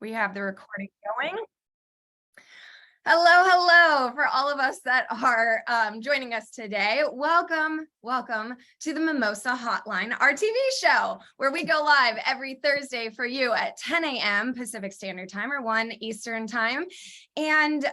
We have the recording going. Hello for all of us that are joining us today. Welcome to the Mimosa Hotline, our TV show, where we go live every Thursday for you at 10 a.m. Pacific Standard Time or 1 Eastern Time. And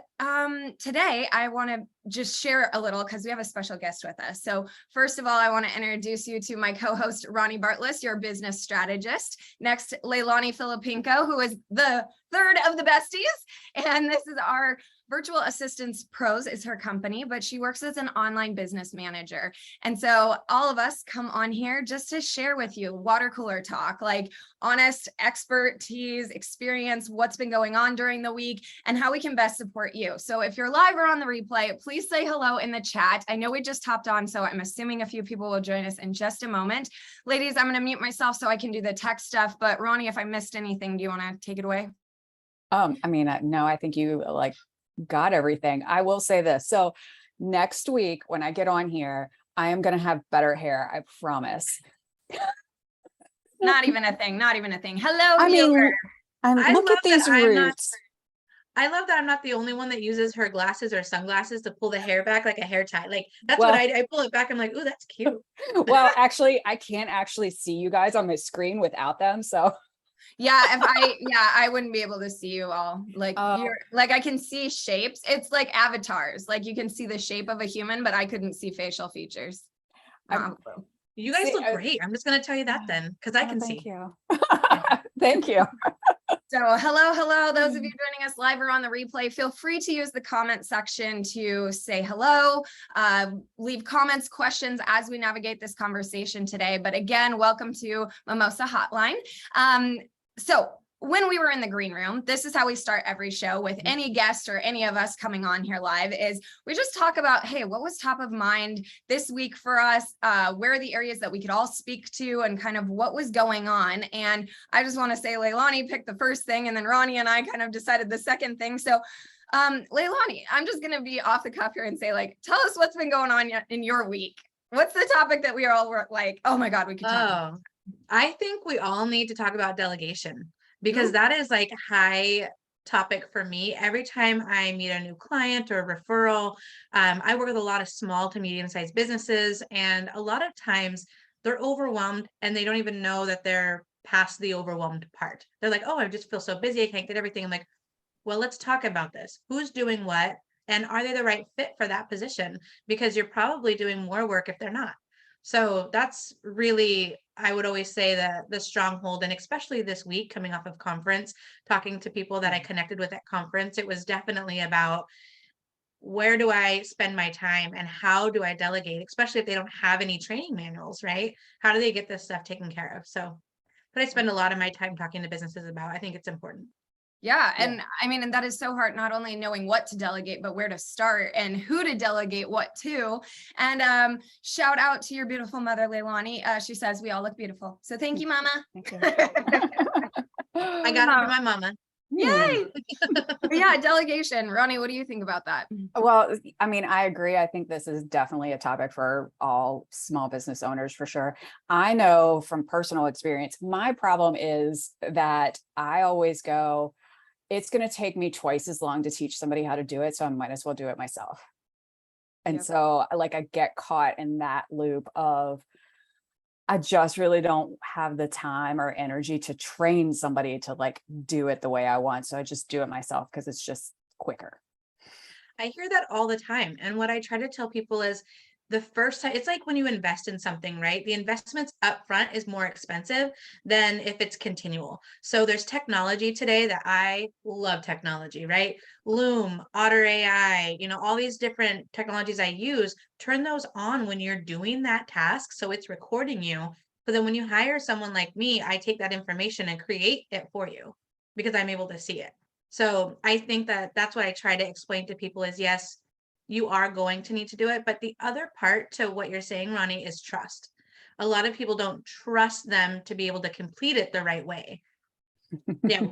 today I want to just share a little because we have a special guest with us. So first of all, I want to introduce you to my co-host, Ronii Bartles, your business strategist. Next, Leilani Filipanko, who is the third of the besties. And this is our Virtual Assistants Pros is her company, but she works as an online business manager. And so all of us come on here just to share with you water cooler talk, like honest expertise, experience, what's been going on during the week, and how we can best support you. So if you're live or on the replay, please say hello in the chat. I know we just hopped on, so I'm assuming a few people will join us in just a moment. Ladies, I'm going to mute myself so I can do the tech stuff. But Ronii, if I missed anything, do you want to take it away? No, I think you got everything. I will say this. So next week when I get on here, I am going to have better hair. I promise. Not even a thing. Hello, I mean, look at these roots. I love that I'm not the only one that uses her glasses or sunglasses to pull the hair back like a hair tie. Like that's what I pull it back. I'm like, ooh, that's cute. Well, actually, I can't actually see you guys on my screen without them. So yeah, I wouldn't be able to see you all. Like you're like I can see shapes. It's like avatars. Like you can see the shape of a human, but I couldn't see facial featers. You guys look great. I'm just gonna tell you that then, because I can see. Thank you. Thank you. So hello, those of you joining us live or on the replay, feel free to use the comment section to say hello, leave comments, questions as we navigate this conversation today. But again, welcome to Mimosa Hotline. So when we were in the green room, this is how we start every show with any guest or any of us coming on here live is we just talk about, hey, what was top of mind this week for us? Where are the areas that we could all speak to and kind of what was going on? And I just want to say Leilani picked the first thing and then Ronii and I kind of decided the second thing. So Leilani, I'm just going to be off the cuff here and say, like, tell us what's been going on in your week. What's the topic that we are all like, oh my God, we could talk about? I think we all need to talk about delegation because that is like high topic for me. Every time I meet a new client or referral, I work with a lot of small to medium-sized businesses, and a lot of times they're overwhelmed and they don't even know that they're past the overwhelmed part. They're like, oh, I just feel so busy. I can't get everything. I'm like, well, let's talk about this. Who's doing what? And are they the right fit for that position? Because you're probably doing more work if they're not. So that's really, I would always say the stronghold, and especially this week coming off of conference, talking to people that I connected with at conference, it was definitely about where do I spend my time and how do I delegate, especially if they don't have any training manuals, right? How do they get this stuff taken care of? So, but I spend a lot of my time talking to businesses about, I think it's important. Yeah. And I mean, and that is so hard, not only knowing what to delegate, but where to start and who to delegate what to. And shout out to your beautiful mother, Leilani. She says we all look beautiful. So thank you, Mama. Thank you. I got it from my mama. Yay. Yeah, delegation. Ronii, what do you think about that? Well, I mean, I agree. I think this is definitely a topic for all small business owners for sure. I know from personal experience, my problem is that I always go, it's going to take me twice as long to teach somebody how to do it, so I might as well do it myself. And so like I get caught in that loop of I just really don't have the time or energy to train somebody to like do it the way I want. So I just do it myself because it's just quicker. I hear that all the time. And what I try to tell people is the first time, it's like when you invest in something, right? The investments up front is more expensive than if it's continual. So there's technology today that I love technology, right? Loom, Otter AI, all these different technologies I use, turn those on when you're doing that task. So it's recording you. But then when you hire someone like me, I take that information and create it for you because I'm able to see it. So I think that that's what I try to explain to people is yes, you are going to need to do it. But the other part to what you're saying, Ronii, is trust. A lot of people don't trust them to be able to complete it the right way. Yeah,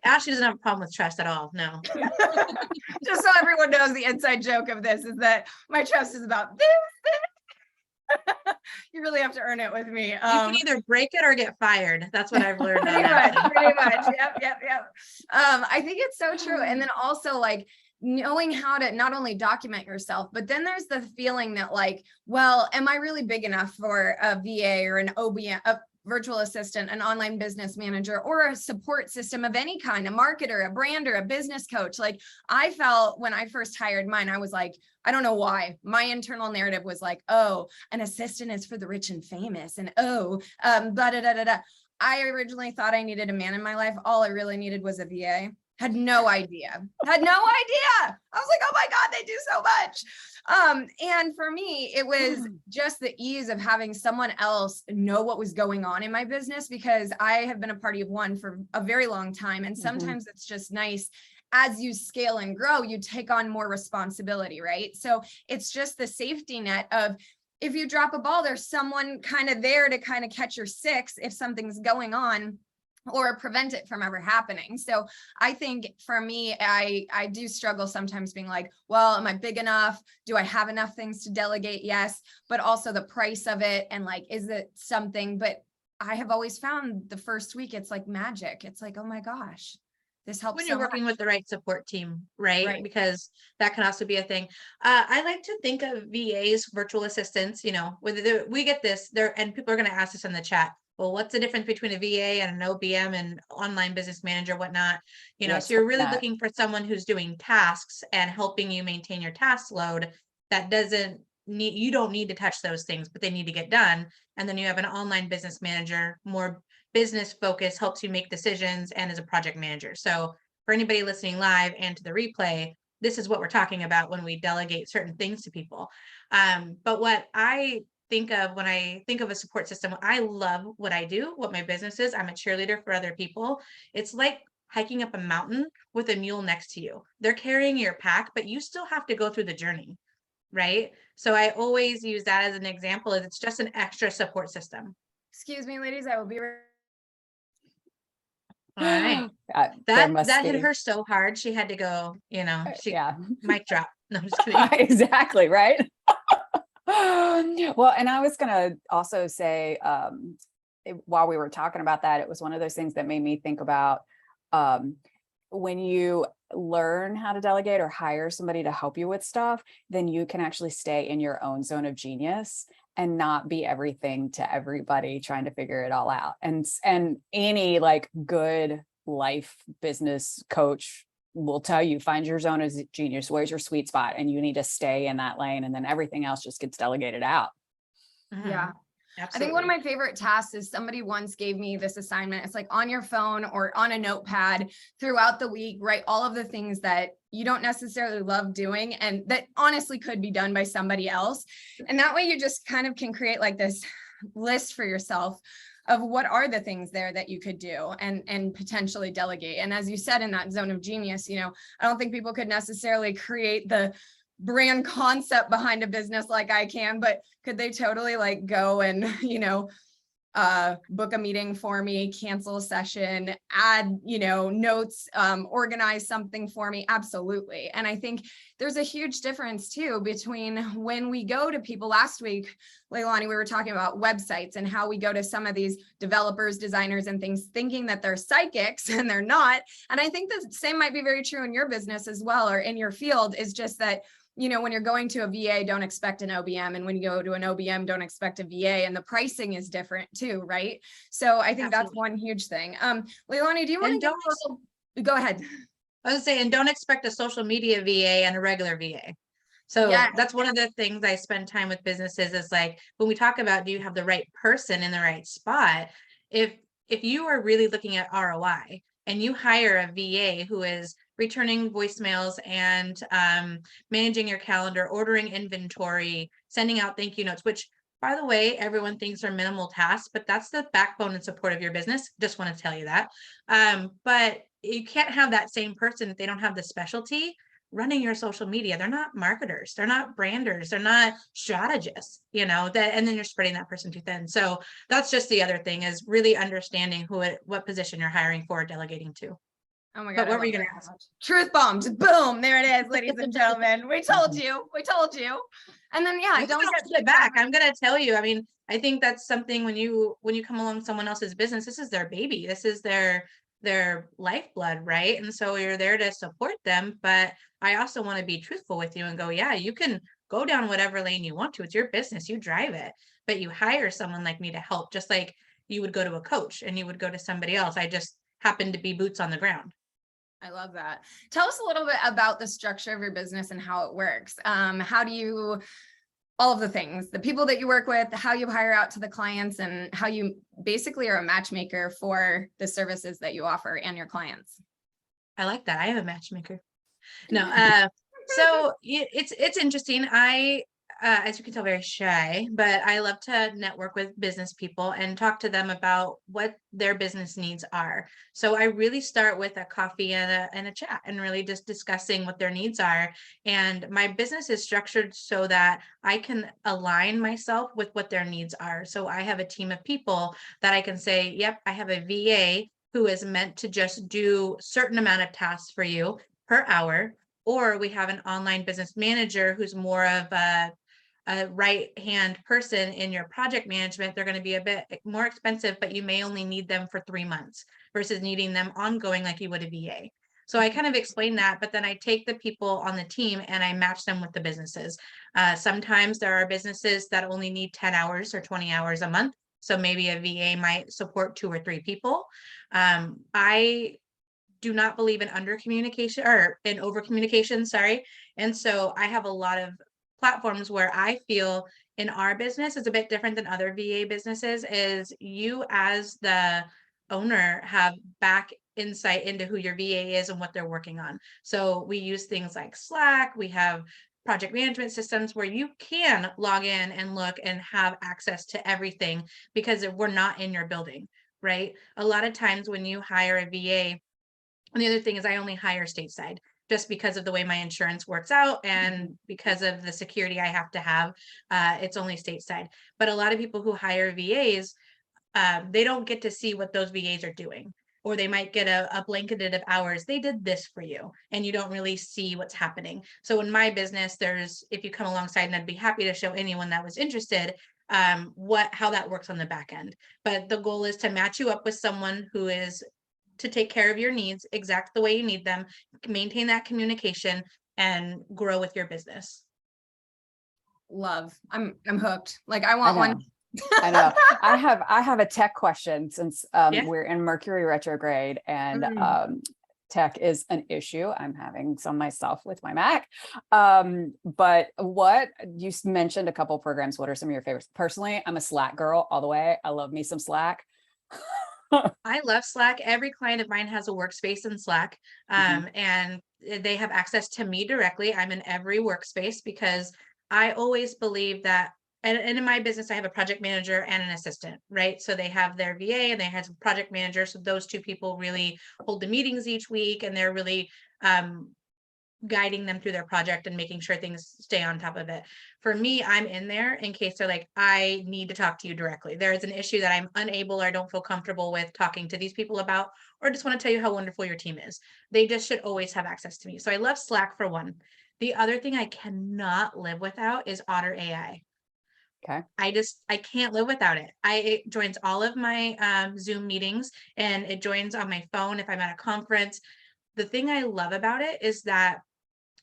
Ashley doesn't have a problem with trust at all. No. Just so everyone knows, the inside joke of this is that my trust is about this. You really have to earn it with me. You can either break it or get fired. That's what I've learned. Pretty much. Yep. I think it's so true. And then also like knowing how to not only document yourself, but then there's the feeling that like, well, am I really big enough for a VA or an OBM, a virtual assistant, an online business manager, or a support system of any kind, a marketer, a brander, a business coach? Like I felt when I first hired mine, I was like, I don't know why. My internal narrative was like, oh, an assistant is for the rich and famous. And blah, da, da, da, da. I originally thought I needed a man in my life. All I really needed was a VA. Had no idea. I was like, oh my God, they do so much. And for me, it was just the ease of having someone else know what was going on in my business, because I have been a party of one for a very long time. And sometimes it's just nice as you scale and grow, you take on more responsibility, right? So it's just the safety net of, if you drop a ball, there's someone kind of there to kind of catch your six if something's going on, or prevent it from ever happening. So I think for me, I do struggle sometimes being like, well, am I big enough? Do I have enough things to delegate? Yes, but also the price of it. And like, is it something? But I have always found the first week, it's like magic. It's like, oh my gosh, this helps. When you're working with the right support team, right? Because that can also be a thing. I like to think of VAs, virtual assistants, you know, whether we get this there, and people are going to ask us in the chat, well, what's the difference between a VA and an OBM and online business manager, whatnot, you know, Yes, so you're really looking for someone who's doing tasks and helping you maintain your task load. That doesn't need, you don't need to touch those things, but they need to get done. And then you have an online business manager, more business focus, helps you make decisions, and is a project manager. So for anybody listening live and to the replay, this is what we're talking about when we delegate certain things to people. But what I think of when I think of a support system, I love what I do, what my business is. I'm a cheerleader for other people. It's like hiking up a mountain with a mule next to you. They're carrying your pack, but you still have to go through the journey, right? So I always use that as an example, is it's just an extra support system. Excuse me, ladies, I will be right. All right. That hit her so hard. She had to go, you know, mic drop. No, I'm just kidding. Exactly. Right. Well, and I was going to also say, while we were talking about that, it was one of those things that made me think about when you learn how to delegate or hire somebody to help you with stuff, then you can actually stay in your own zone of genius and not be everything to everybody trying to figure it all out. And any like good life business coach will tell you, find your zone of genius, where's your sweet spot, and you need to stay in that lane, and then everything else just gets delegated out. Yeah. Absolutely. I think one of my favorite tasks is, somebody once gave me this assignment. It's like on your phone or on a notepad throughout the week, write all of the things that you don't necessarily love doing and that honestly could be done by somebody else. And that way you just kind of can create like this list for yourself of what are the things there that you could do and potentially delegate. And as you said, in that zone of genius, you know, I don't think people could necessarily create the brand concept behind a business like I can, but could they totally like go and, you know, book a meeting for me, cancel a session, add, you know, notes, organize something for me? Absolutely. And I think there's a huge difference too between when we go to people. Last week, Leilani, we were talking about websites and how we go to some of these developers, designers, and things thinking that they're psychics and they're not. And I think the same might be very true in your business as well, or in your field, is just that, you know, when you're going to a VA, don't expect an OBM. And when you go to an OBM, don't expect a VA. And the pricing is different too, right? So I think that's one huge thing. Leilani, do you want to go ahead? I was saying, don't expect a social media VA and a regular VA. So that's one of the things I spend time with businesses, is like, when we talk about, do you have the right person in the right spot? If you are really looking at ROI and you hire a VA who is returning voicemails and managing your calendar, ordering inventory, sending out thank you notes, which, by the way, everyone thinks are minimal tasks, but that's the backbone and support of your business. Just want to tell you that. But you can't have that same person if they don't have the specialty running your social media. They're not marketers, they're not branders, they're not strategists, you know, that, and then you're spreading that person too thin. So that's just the other thing, is really understanding what position you're hiring for, delegating to. Oh my God. But I what were you love gonna that ask? so much. Truth bombs. Boom. There it is, ladies and gentlemen. We told you. We told you. And then, yeah, I'm don't gonna get hold it back. I'm gonna tell you. I mean, I think that's something when you come along someone else's business, this is their baby. This is their lifeblood, right? And so you're there to support them. But I also want to be truthful with you and go, yeah, you can go down whatever lane you want to. It's your business. You drive it. But you hire someone like me to help, just like you would go to a coach and you would go to somebody else. I just happen to be boots on the ground. I love that. Tell us a little bit about the structure of your business and how it works. How do you, all of the things, the people that you work with, how you hire out to the clients, and how you basically are a matchmaker for the services that you offer and your clients. I like that. I am a matchmaker. No, so it's interesting. I, as you can tell, very shy, but I love to network with business people and talk to them about what their business needs are. So I really start with a coffee and a chat and really just discussing what their needs are. And my business is structured so that I can align myself with what their needs are. So I have a team of people that I can say, yep, I have a VA who is meant to just do certain amount of tasks for you per hour. Or we have an online business manager who's more of a right-hand person in your project management. They're going to be a bit more expensive, but you may only need them for 3 months versus needing them ongoing like you would a VA. So I kind of explain that, but then I take the people on the team and I match them with the businesses. Sometimes there are businesses that only need 10 hours or 20 hours a month. So maybe a VA might support 2 or 3 people. I do not believe in under communication or in over communication, sorry. And so I have a lot of platforms where I feel in our business is a bit different than other VA businesses, is you as the owner have back insight into who your VA is and what they're working on. So we use things like Slack, we have project management systems where you can log in and look and have access to everything because we're not in your building, right? A lot of times when you hire a VA, and the other thing is I only hire stateside just because of the way my insurance works out and because of the security I have to have. It's only stateside. But a lot of people who hire VAs, they don't get to see what those VAs are doing. Or they might get a blanketed of hours. They did this for you and you don't really see what's happening. So in my business, if you come alongside, and I'd be happy to show anyone that was interested, how that works on the back end. But the goal is to match you up with someone who is to take care of your needs exactly the way you need them, maintain that communication, and grow with your business. Love. I'm hooked. Like I I want one. know. I know. I have a tech question since Yeah. we're in Mercury retrograde and tech is an issue. I'm having some myself with my Mac. But what you mentioned a couple programs. What are some of your favorites? Personally, I'm a Slack girl all the way. I love me some Slack. I love Slack. Every client of mine has a workspace in Slack, and they have access to me directly. I'm in every workspace because I always believe that, and in my business, I have a project manager and an assistant, right? So they have their VA and they have a project manager. So those 2 people really hold the meetings each week and they're really guiding them through their project and making sure things stay on top of it. For me, I'm in there in case they're like, I need to talk to you directly. There is an issue that I'm unable or don't feel comfortable with talking to these people about, or just want to tell you how wonderful your team is. They just should always have access to me. So I love Slack for one. The other thing I cannot live without is Otter AI. Okay. I can't live without it. It joins all of my Zoom meetings and it joins on my phone if I'm at a conference. The thing I love about it is that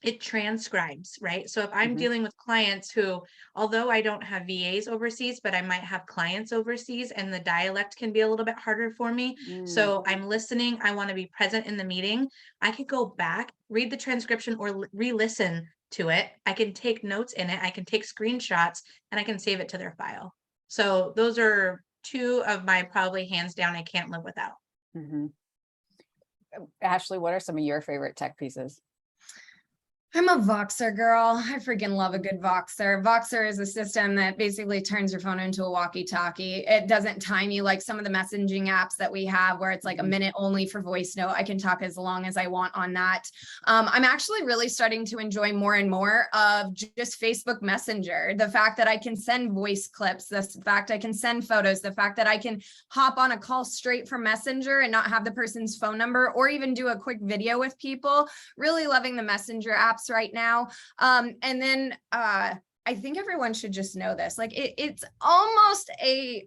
it transcribes, right? So if I'm dealing with clients who, although I don't have VAs overseas, but I might have clients overseas and the dialect can be a little bit harder for me. So I'm listening. I want to be present in the meeting. I could go back, read the transcription or re-listen to it. I can take notes in it. I can take screenshots and I can save it to their file. So those are 2 of my probably hands down, I can't live without. Ashley, what are some of your favorite tech pieces? I'm a Voxer girl. I freaking love a good Voxer. Voxer is a system that basically turns your phone into a walkie-talkie. It doesn't time you like some of the messaging apps that we have where it's like a minute only for voice note. I can talk as long as I want on that. I'm actually really starting to enjoy more and more of just Facebook Messenger. The fact that I can send voice clips, the fact I can send photos, the fact that I can hop on a call straight from Messenger and not have the person's phone number or even do a quick video with people. Really loving the Messenger apps right now. And then I think everyone should just know this. Like it's almost a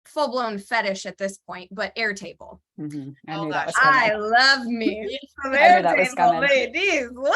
full-blown fetish at this point, but Airtable. I knew Oh, that was gosh. coming. I love me some I knew that was Airtable, coming. ladies. Woo,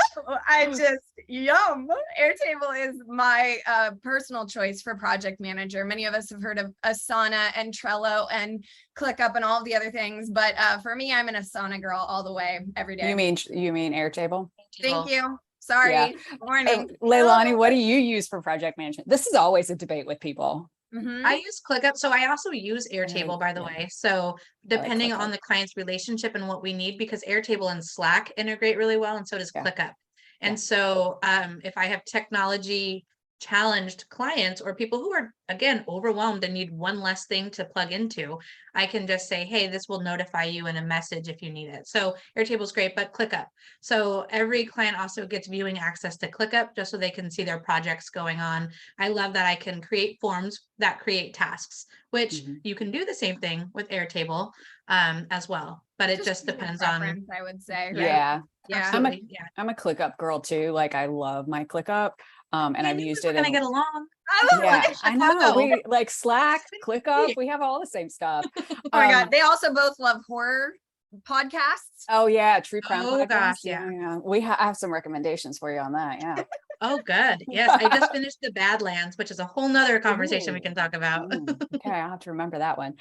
I just yum. Airtable is my personal choice for project manager. Many of us have heard of Asana and Trello and ClickUp and all of the other things, but for me, I'm an Asana girl all the way, every day. You mean Airtable? Thank you. Sorry. Yeah. Warning. Leilani, what do you use for project management? This is always a debate with people. I use ClickUp. So I also use Airtable, by the way. So depending on ClickUp. the client's relationship and what we need, because Airtable and Slack integrate really well, and so does Yeah. ClickUp. And so if I have technology challenged clients or people who are, again, overwhelmed and need one less thing to plug into, I can just say, hey, this will notify you in a message if you need it. So Airtable is great, but ClickUp. So every client also gets viewing access to ClickUp just so they can see their projects going on. I love that I can create forms that create tasks, which you can do the same thing with Airtable as well. But it just depends on, I would say. Right? Yeah. absolutely. I'm a ClickUp girl too. Like I love my ClickUp. And I've used it. We're gonna get along. Yeah, I know. Chicago. We like Slack, ClickUp. We have all the same stuff. Oh my God. They also both love horror podcasts. Oh yeah, true crime Oh, podcast. gosh, Yeah. We have some recommendations for you on that. Yeah. Oh, good. Yes, I just finished the Badlands, which is a whole nother conversation we can talk about. Okay, I'll have to remember that one.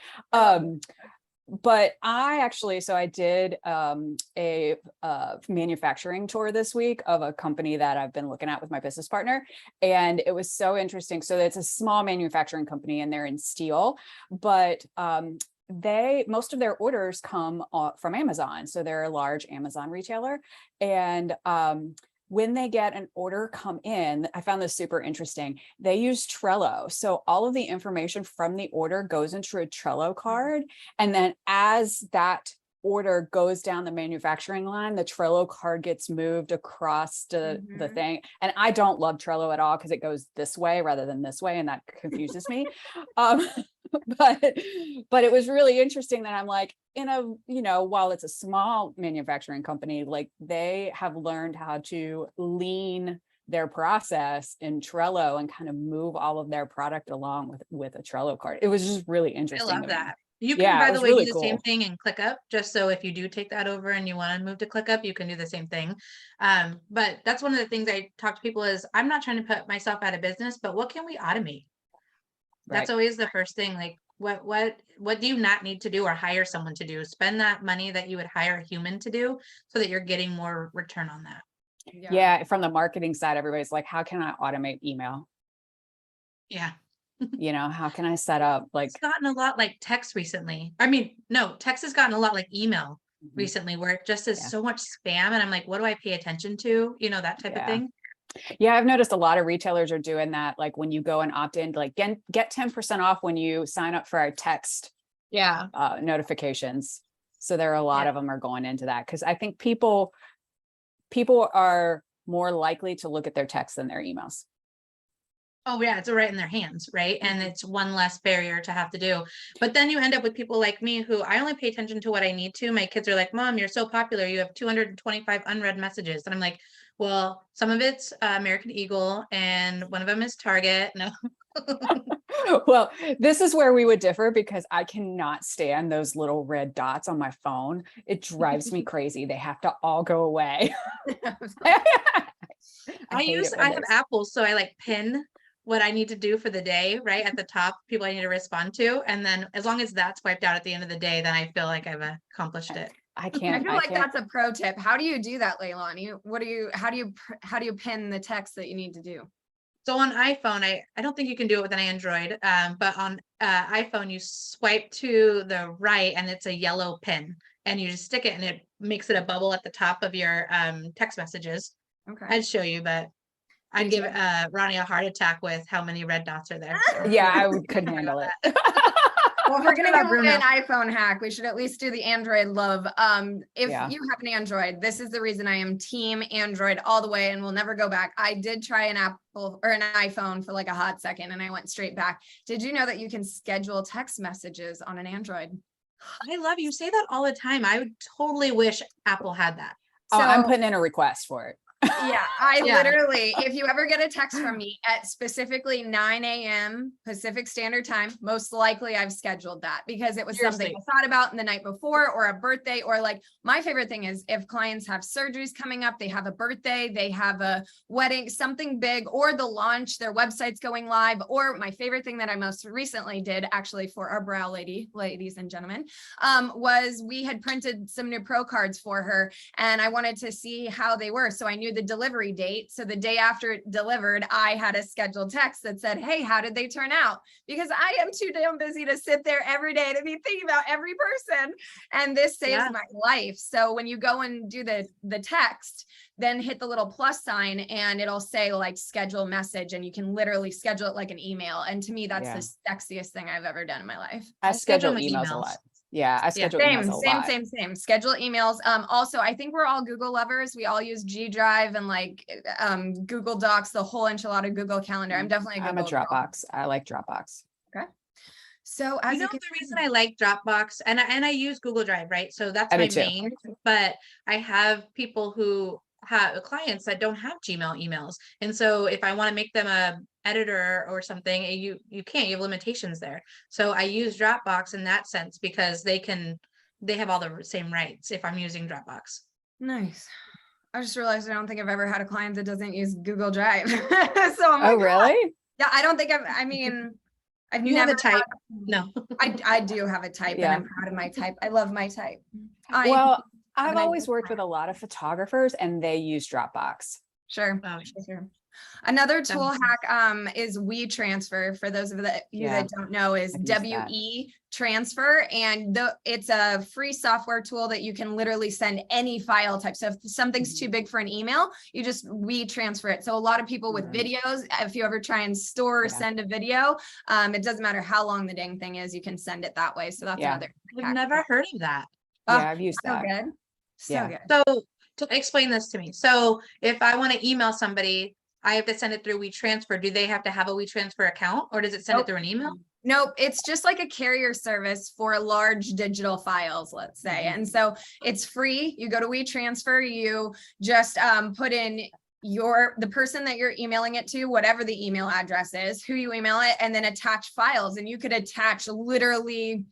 But I actually, so I did a manufacturing tour this week of a company that I've been looking at with my business partner. And it was so interesting. So it's a small manufacturing company and they're in steel, but most of their orders come from Amazon. So they're a large Amazon retailer. And when they get an order come in, I found this super interesting. They use Trello. So all of the information from the order goes into a Trello card. And then as that order goes down the manufacturing line, the Trello card gets moved across to the thing. And I don't love Trello at all because it goes this way rather than this way. And that confuses me. But it was really interesting that I'm like, while it's a small manufacturing company, like they have learned how to lean their process in Trello and kind of move all of their product along with a Trello card. It was just really I interesting. love that. You can, by the way, really do the same cool. thing in ClickUp, just so if you do take that over and you want to move to ClickUp, you can do the same thing. But that's one of the things I talk to people is I'm not trying to put myself out of business, but what can we automate? That's always the first thing. Like what do you not need to do or hire someone to do? Spend that money that you would hire a human to do so that you're getting more return on that. Yeah. From the marketing side, everybody's like, how can I automate email? Yeah. How can I set up like it's gotten a lot like text recently. I mean, no, text has gotten a lot like email recently where it just is so much spam. And I'm like, what do I pay attention to? That type of thing. Yeah, I've noticed a lot of retailers are doing that. Like when you go and opt in, like get 10% off when you sign up for our text notifications. So there are a lot of them are going into that because I think people are more likely to look at their texts than their emails. Oh yeah, it's right in their hands, right? And it's one less barrier to have to do. But then you end up with people like me who I only pay attention to what I need to. My kids are like, Mom, you're so popular. You have 225 unread messages. And I'm like, well, some of it's American Eagle and one of them is Target. No. Well, this is where we would differ because I cannot stand those little red dots on my phone. It drives me crazy. They have to all go away. I have Apple, so I like pin what I need to do for the day, right at the top, people I need to respond to. And then as long as that's wiped out at the end of the day, then I feel like I've accomplished it. I feel like that's a pro tip. How do you do that, Leilani? How do you pin the text that you need to do? So on iPhone, I don't think you can do it with an Android, but on iPhone, you swipe to the right and it's a yellow pin and you just stick it and it makes it a bubble at the top of your text messages. Okay. I'd show you, but I'd give Ronnie a heart attack with how many red dots are there. So. Yeah, couldn't handle it. Well, if we're gonna About give away Bruno. an iPhone hack, we should at least do the Android love. If Yeah. you have an Android, this is the reason I am team Android all the way and will never go back. I did try an Apple or an iPhone for like a hot second and I went straight back. Did you know that you can schedule text messages on an Android? I love you say that all the time. I would totally wish Apple had that. Oh, I'm So- putting in a request for it. Yeah, I Yeah. literally, if you ever get a text from me at specifically 9 a.m. Pacific Standard Time, most likely I've scheduled that because it was something Seriously. I thought about in the night before or a birthday, or like my favorite thing is if clients have surgeries coming up, they have a birthday, they have a wedding, something big, or the launch, their website's going live, or my favorite thing that I most recently did actually for our brow ladies and gentlemen, was we had printed some new pro cards for her and I wanted to see how they were. So I knew the delivery date. So the day after it delivered, I had a scheduled text that said, hey, how did they turn out? Because I am too damn busy to sit there every day to be thinking about every person. And this saves my life. So when you go and do the text, then hit the little plus sign and it'll say like schedule message and you can literally schedule it like an email. And to me, that's the sexiest thing I've ever done in my life. I schedule my emails a lot. Yeah, I schedule emails a lot. Same. Schedule emails. Also, I think we're all Google lovers. We all use G Drive and like Google Docs, the whole enchilada Google Calendar. I'm definitely a Google. I'm a Dropbox. I like Dropbox. Okay. So as You know, the reason I like Dropbox and I use Google Drive, right? So that's I do my too. main, but I have people who have clients that don't have Gmail emails. And so if I want to make them a editor or something, you can't, you have limitations there. So I use Dropbox in that sense because they have all the same rights if I'm using Dropbox. Nice. I just realized I don't think I've ever had a client that doesn't use Google Drive. So I'm Oh, like, really? yeah, I don't think I've You never have a type. No. I do have a type and I'm proud of my type. I love my type. Well, I've an idea. always worked with a lot of photographers and they use Dropbox. Sure. Oh, Sure. Another tool makes hack is WeTransfer. For those of you that don't know, is I've used that. WE Transfer, and it's a free software tool that you can literally send any file type. So if something's too big for an email, you just WeTransfer it. So a lot lot with videos, if you ever try and store or send a video, it doesn't matter how long the dang thing is, you can send it that way. So that's another I've hack. never heard of that. Yeah, I've used So that. good. So Yeah. good. So to explain this to me. So if I want to email somebody, I have to send it through WeTransfer. Do they have to have a WeTransfer account or does it send it through an email? Nope, it's just like a carrier service for large digital files, let's say. And so it's free. You go to WeTransfer, you just put in the person that you're emailing it to, whatever the email address is, who you email it, and then attach files. And you could attach literally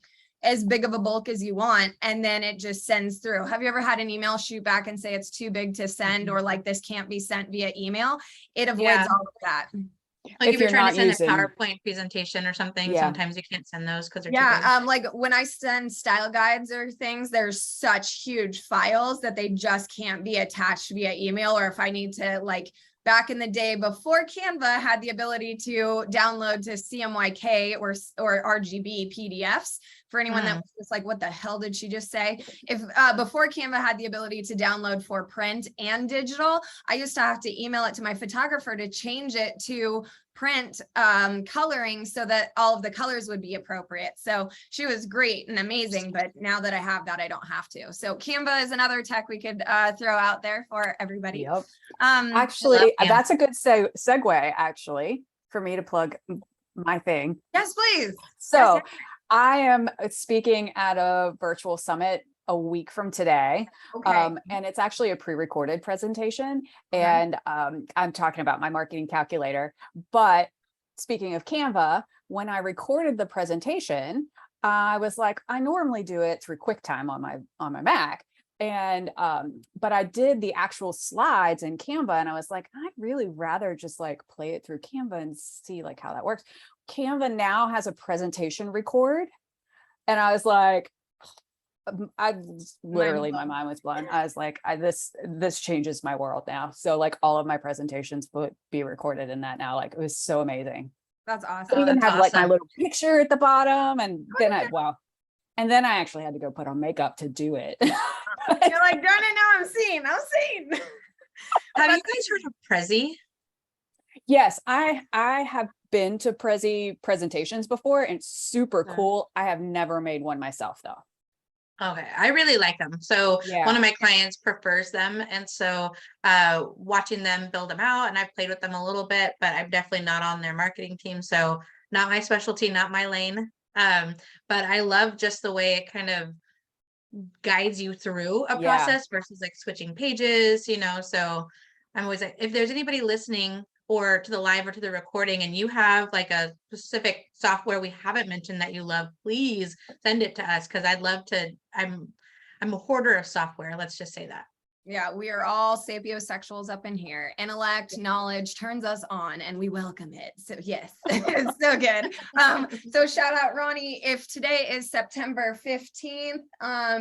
as big of a bulk as you want, and then it just sends through. Have you ever had an email shoot back and say it's too big to send, or like this can't be sent via email? It avoids all of that. Like if you're trying not to send using- a PowerPoint presentation or something, sometimes you can't send those because they're too big. Like when I send style guides or things, there's such huge files that they just can't be attached via email. Or if I need to, like back in the day before Canva had the ability to download to CMYK or RGB PDFs, for anyone that was just like, what the hell did she just say? If before Canva had the ability to download for print and digital, I used to have to email it to my photographer to change it to print coloring so that all of the colors would be appropriate. So she was great and amazing, but now that I have that, I don't have to. So Canva is another tech we could throw out there for everybody. Yep. I Actually, love Canva. that's a good segue actually for me to plug my thing. Yes, please. So Yes, I am speaking at a virtual summit a week from today. Okay. And it's actually a pre-recorded presentation. Okay. And I'm talking about my marketing calculator. But speaking of Canva, when I recorded the presentation, I was like, I normally do it through QuickTime on my Mac. And but I did the actual slides in Canva and I was like, I'd really rather just like play it through Canva and see like how that works. Canva now has a presentation record. And I was like, literally my mind was blown. I was like, this changes my world now. So like all of my presentations would be recorded in that now. Like it was so amazing. That's I awesome. even that's have like my awesome. little picture at the bottom and then and then I actually had to go put on makeup to do it. You're like, darn it, now I'm seen. Have you guys heard of Prezi? Yes, I have been to Prezi presentations before and it's super Yeah. cool. I have never made one myself though. Okay, I really like them. So one Yeah. of my clients prefers them. And so watching them build them out, and I've played with them a little bit, but I'm definitely not on their marketing team. So not my specialty, not my lane. But I love just the way it kind of guides you through a Yeah. process versus like switching pages, so I'm always like, if there's anybody listening or to the live or to the recording and you have like a specific software we haven't mentioned that you love, please send it to us, because I'd love to. I'm a hoarder of software, let's just say that. Yeah, we are all sapiosexuals up in here. Intellect, knowledge turns us on and we welcome it. So yes, it's so good. So shout out Ronnie. If today is September 15th,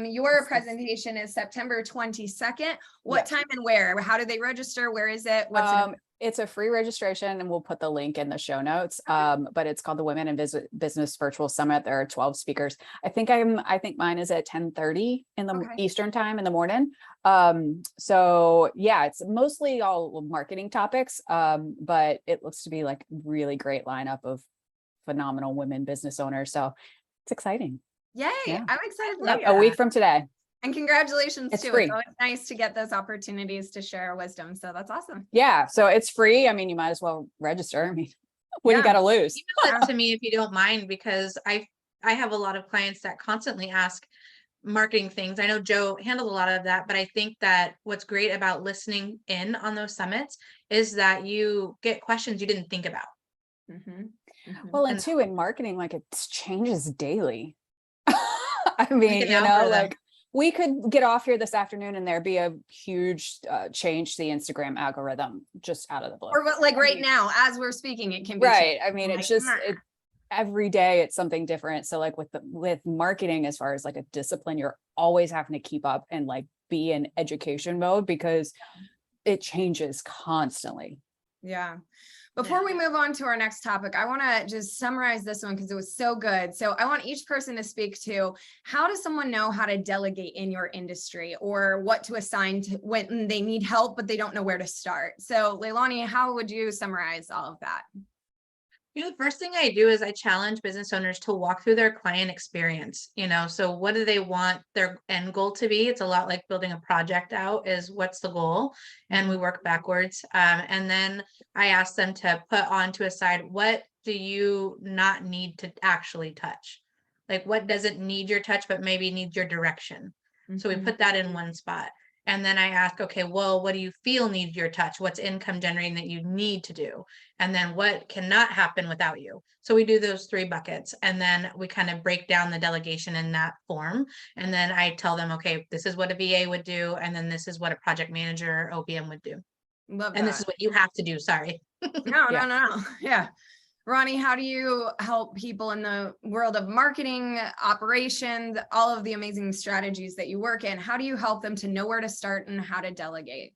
your presentation is September 22nd. What time and where? How do they register? Where is it? What's it? It's a free registration and we'll put the link in the show notes. But it's called the Women in Business Virtual Summit. There are 12 speakers. I think mine is at 10:30 in the Eastern time in the morning. So yeah, it's mostly all marketing topics. But it looks to be like really great lineup of phenomenal women business owners. So it's exciting. Yay. Yeah. I'm excited. Yep, a week from today. And congratulations It's too. free. It's always nice to get those opportunities to share wisdom. So that's awesome. Yeah. So it's free. I mean, you might as well register. I mean, what do you got to lose? Email it to me if you don't mind, because I have a lot of clients that constantly ask marketing things. I know Joe handled a lot of that, but I think that what's great about listening in on those summits is that you get questions you didn't think about. Well, and too, in marketing, like it changes daily. I mean, like we could get off here this afternoon and there'd be a huge change to the Instagram algorithm just out of the blue. Or like right now, as we're speaking, it can be right. I mean, like, it's just every day it's something different. So like with marketing, as far as like a discipline, you're always having to keep up and like be in education mode because it changes constantly. Yeah. Before we move on to our next topic, I want to just summarize this one because it was so good. So I want each person to speak to, how does someone know how to delegate in your industry, or what to assign to when they need help, but they don't know where to start? So Leilani, how would you summarize all of that? The first thing I do is I challenge business owners to walk through their client experience. So what do they want their end goal to be? It's a lot like building a project out, is what's the goal? And we work backwards. And then I ask them to put onto a side, what do you not need to actually touch? Like what doesn't need your touch, but maybe needs your direction. So we put that in one spot. And then I ask, okay, well, what do you feel needs your touch? What's income generating that you need to do? And then what cannot happen without you? So we do those 3 buckets, and then we kind of break down the delegation in that form. And then I tell them, okay, this is what a VA would do. And then this is what a project manager or OPM would do. Love that. And this is what you have to do. Sorry. No. Yeah. Ronnie, how do you help people in the world of marketing, operations, all of the amazing strategies that you work in? How do you help them to know where to start and how to delegate?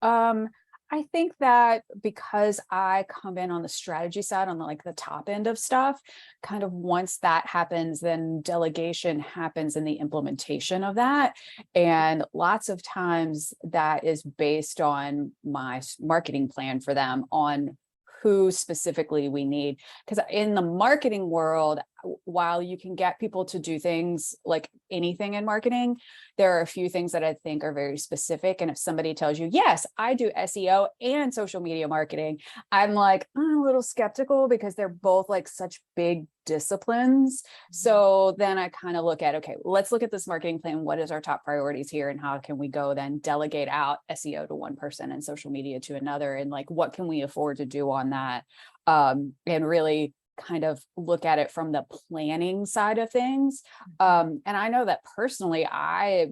I think that because I come in on the strategy side, on the top end of stuff, kind of once that happens, then delegation happens in the implementation of that. And lots of times that is based on my marketing plan for them, on who specifically we need. Because in the marketing world, while you can get people to do things like anything in marketing, there are a few things that I think are very specific. And if somebody tells you, yes, I do SEO and social media marketing, I'm like, I'm a little skeptical because they're both like such big disciplines. So then I kind of look at, okay, let's look at this marketing plan. What is our top priorities here? And how can we go then delegate out SEO to one person and social media to another? And like, what can we afford to do on that? And really kind of look at it from the planning side of things. And I know that personally,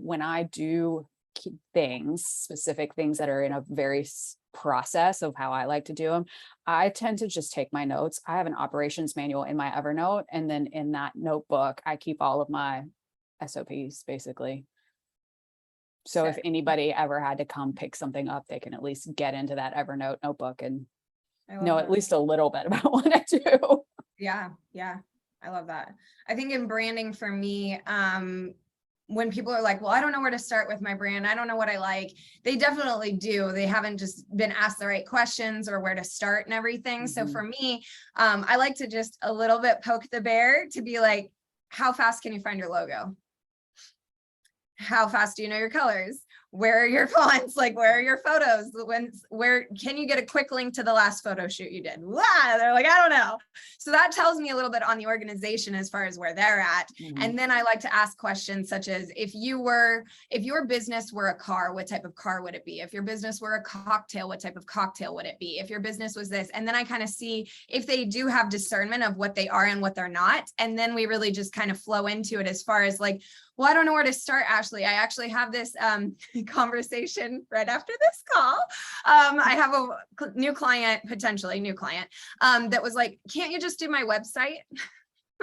when I do things, specific things that are in a very process of how I like to do them, I tend to just take my notes. I have an operations manual in my Evernote, and then in that notebook, I keep all of my SOPs basically. So if anybody ever had to come pick something up, they can at least get into that Evernote notebook and know at least a little bit about what I do. Yeah. I love that. I think in branding for me, when people are like, well, I don't know where to start with my brand, I don't know what I like, they definitely do. They haven't just been asked the right questions or where to start and everything. So for me, I like to just a little bit poke the bear to be like, how fast can you find your logo? How fast do you know your colors? Where are your fonts? Like, where are your photos? Where can you get a quick link to the last photo shoot you did? Wow, they're like, I don't know. So that tells me a little bit on the organization as far as where they're at. And then I like to ask questions such as, if your business were a car, what type of car would it be? If your business were a cocktail, what type of cocktail would it be? If your business was this, and then I kind of see if they do have discernment of what they are and what they're not. And then we really just kind of flow into it as far as like, well, I don't know where to start, Ashley. I actually have this conversation right after this call. I have a new client, potentially new client, that was like, can't you just do my website?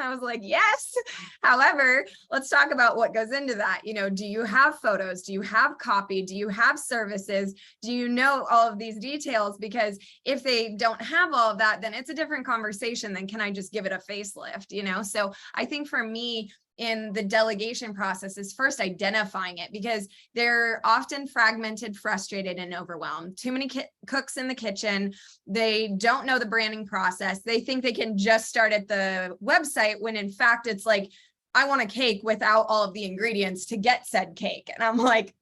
I was like, yes. However, let's talk about what goes into that. You know, do you have photos? Do you have copy? Do you have services? Do you know all of these details? Because if they don't have all of that, then it's a different conversation than can I just give it a facelift, you know? So I think for me, in the delegation process is first identifying it, because they're often fragmented, frustrated, and overwhelmed. Too many cooks in the kitchen. They don't know the branding process. They think they can just start at the website when in fact it's like, I want a cake without all of the ingredients to get said cake. And I'm like,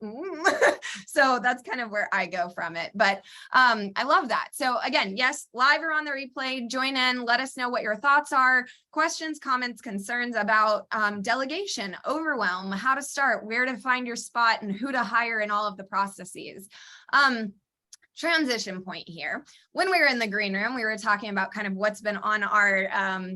So that's kind of where I go from it. But I love that. So again, yes, live or on the replay, join in, let us know what your thoughts are, questions, comments, concerns about delegation, overwhelm, how to start, where to find your spot, and who to hire in all of the processes. Transition point here. When we were in the green room, we were talking about kind of what's been on our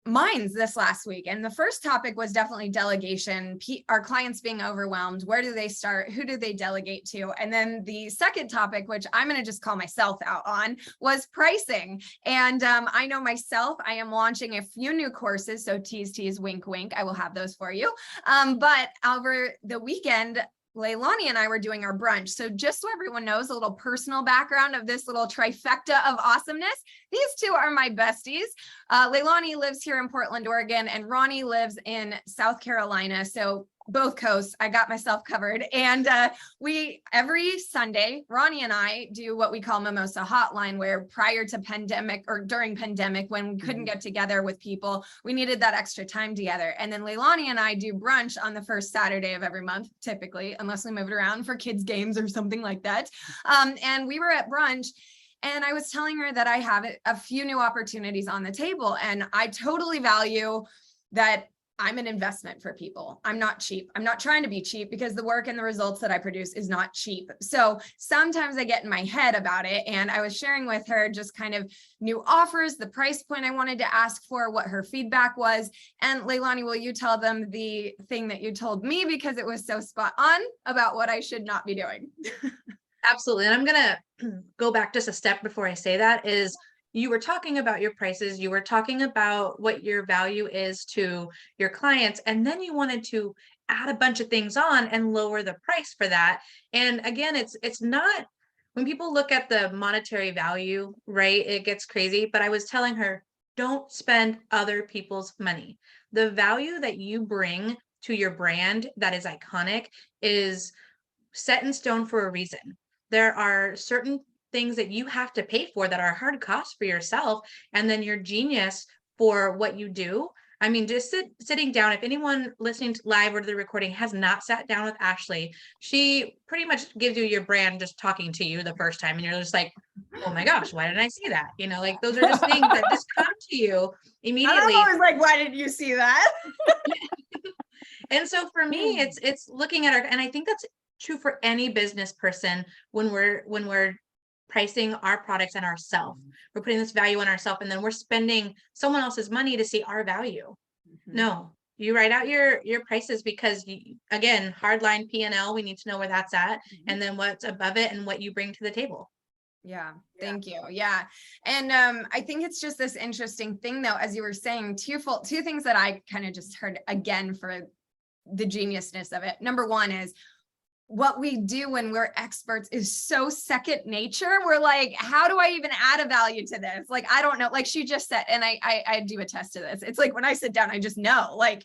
minds this last week. And the first topic was definitely delegation, our clients being overwhelmed. Where do they start? Who do they delegate to? And then the second topic, which I'm going to just call myself out on, was pricing. And I know myself, I am launching a few new courses. So tease, wink, wink. I will have those for you. But over the weekend, Leilani and I were doing our brunch. So just so everyone knows a little personal background of this little trifecta of awesomeness, these two are my besties. Leilani lives here in Portland, Oregon, and Ronii lives in South Carolina. So both coasts, I got myself covered. And we, every Sunday, Ronii and I do what we call Mimosa Hotline, where prior to pandemic or during pandemic, when we couldn't get together with people, we needed that extra time together. And then Leilani and I do brunch on the first Saturday of every month, typically, unless we move it around for kids' games or something like that. And we were at brunch, and I was telling her that I have a few new opportunities on the table, and I totally value that. I'm an investment for people. I'm not cheap. I'm not trying to be cheap, because the work and the results that I produce is not cheap. So sometimes I get in my head about it. And I was sharing with her just kind of new offers, the price point I wanted to ask for, what her feedback was. And Leilani, will you tell them the thing that you told me, because it was so spot on about what I should not be doing? Absolutely. And I'm going to go back just a step before I say that. Is you were talking about your prices, you were talking about what your value is to your clients, and then you wanted to add a bunch of things on and lower the price for that. And again, it's not, when people look at the monetary value, right, it gets crazy. But I was telling her, don't spend other people's money. The value that you bring to your brand that is iconic is set in stone for a reason. There are certain things that you have to pay for that are hard costs for yourself, and then your genius for what you do. I mean, just sitting down, if anyone listening to live or to the recording has not sat down with Ashley, she pretty much gives you your brand just talking to you the first time, and you're just like, oh my gosh, why didn't I see that? You know, like those are just things that just come to you immediately. I'm always like, why didn't you see that? And so for me, it's looking at our, and I think that's true for any business person when we're pricing our products and ourselves. We're putting this value on ourselves, and then we're spending someone else's money to see our value. No, you write out your prices, because again, hardline P&L, we need to know where that's at, and then what's above it and what you bring to the table. Yeah, thank you. Yeah. And I think it's just this interesting thing though, as you were saying, two things that I kind of just heard again for the geniusness of it. Number one is, what we do when we're experts is so second nature. We're like, how do I even add a value to this? Like, I don't know, like she just said, and I do attest to this. It's like, when I sit down, I just know, like,